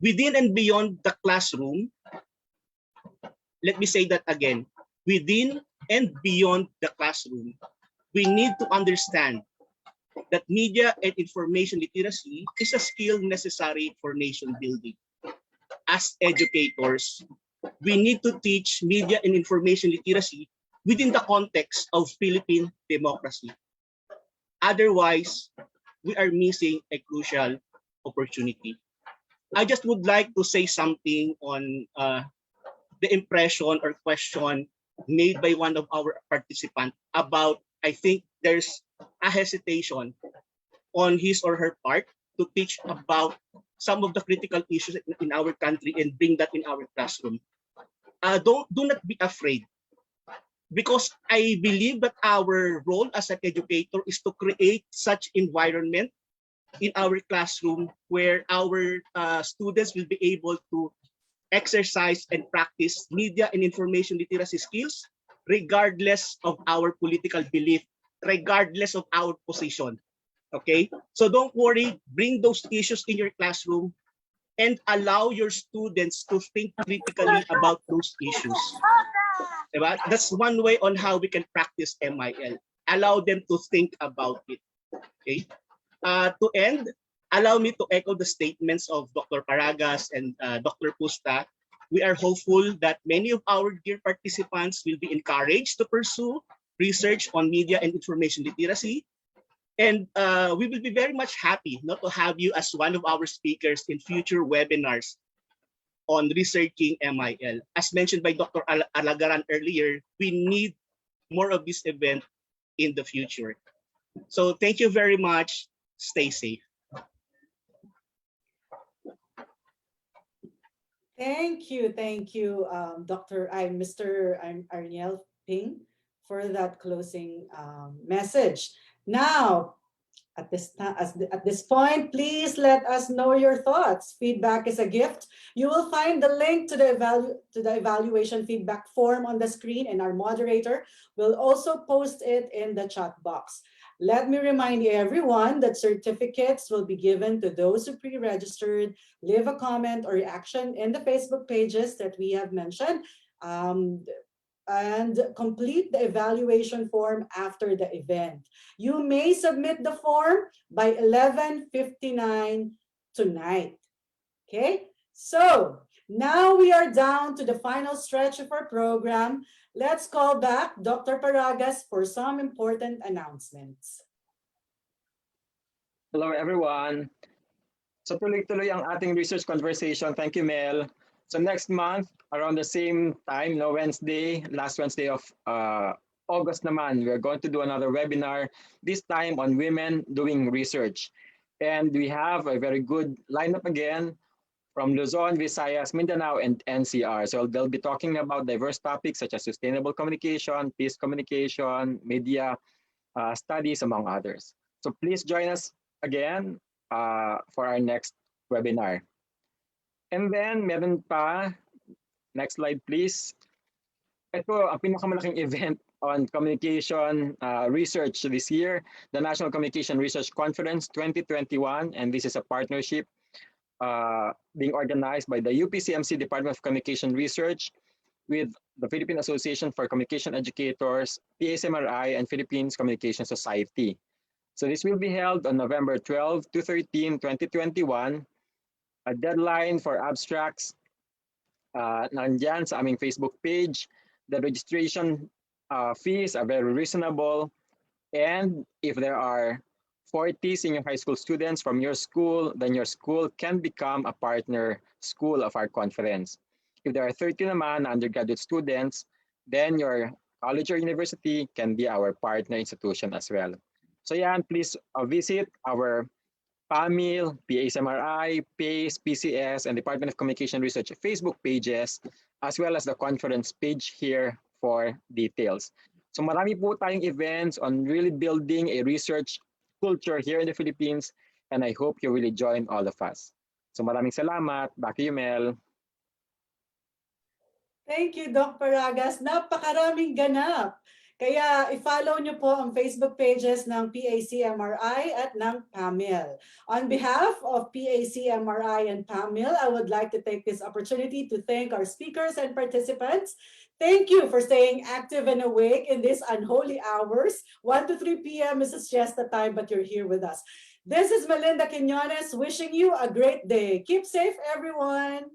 Within and beyond the classroom, let me say that again, within and beyond the classroom, we need to understand that media and information literacy is a skill necessary for nation building. As educators, we need to teach media and information literacy within the context of Philippine democracy. Otherwise, we are missing a crucial opportunity. I just would like to say something on the impression or question made by one of our participants about, I think there's a hesitation on his or her part to teach about some of the critical issues in our country and bring that in our classroom. Do not be afraid, because I believe that our role as an educator is to create such environment in our classroom where our students will be able to exercise and practice media and information literacy skills regardless of our political belief, regardless of our position. Okay, so don't worry, bring those issues in your classroom and allow your students to think critically about those issues. That's one way on how we can practice MIL. Allow them to think about it. Okay. To end, allow me to echo the statements of Dr. Paragas and Dr. Pusta. We are hopeful that many of our dear participants will be encouraged to pursue research on media and information literacy. And we will be very much happy not to have you as one of our speakers in future webinars on researching MIL. As mentioned by Dr. Alagaran earlier, we need more of this event in the future. So thank you very much. Stay safe. Thank you, Mr. Arniel Ping, for that closing message. Now, at this point, please let us know your thoughts. Feedback is a gift. You will find the link to the evaluation feedback form on the screen, and our moderator will also post it in the chat box. Let me remind everyone that certificates will be given to those who pre-registered, leave a comment or reaction in the Facebook pages that we have mentioned, and complete the evaluation form after the event. You may submit the form by 11:59 tonight. Okay, so now we are down to the final stretch of our program. Let's call back Dr. Paragas for some important announcements. Hello, everyone. So tuloy-tuloy ang ating research conversation. Thank you, Mel. So next month, around the same time, last Wednesday of August naman, we're going to do another webinar, this time on women doing research. And we have a very good lineup again from Luzon, Visayas, Mindanao, and NCR. So they'll be talking about diverse topics such as sustainable communication, peace communication, media studies, among others. So please join us again for our next webinar. And then meron pa, next slide please. Ito ang pinakamalaking event on communication research this year, the National Communication Research Conference 2021, and this is a partnership being organized by the UPCMC Department of Communication Research with the Philippine Association for Communication Educators, PACMRI, and Philippines Communication Society. So this will be held on November 12 to 13, 2021. A deadline for abstracts nandyan sa aming Facebook page. The registration fees are very reasonable. And if there are 40 senior high school students from your school, then your school can become a partner school of our conference. If there are 30 naman undergraduate students, then your college or university can be our partner institution as well. So yan, please visit our PAMIL, PACMRI, PACE, PCS, and Department of Communication Research Facebook pages, as well as the conference page here for details. So marami po tayong events on really building a research culture here in the Philippines, and I hope you really join all of us. So maraming salamat. Back to you, Mel. Thank you, Doc Paragas. Napakaraming ganap. Kaya i-follow nyo po ang Facebook pages ng PACMRI at ng PAMIL. On behalf of PACMRI and PAMIL, I would like to take this opportunity to thank our speakers and participants. Thank you for staying active and awake in these unholy hours. 1 to 3 p.m. is just the time, but you're here with us. This is Melinda Quinones wishing you a great day. Keep safe, everyone.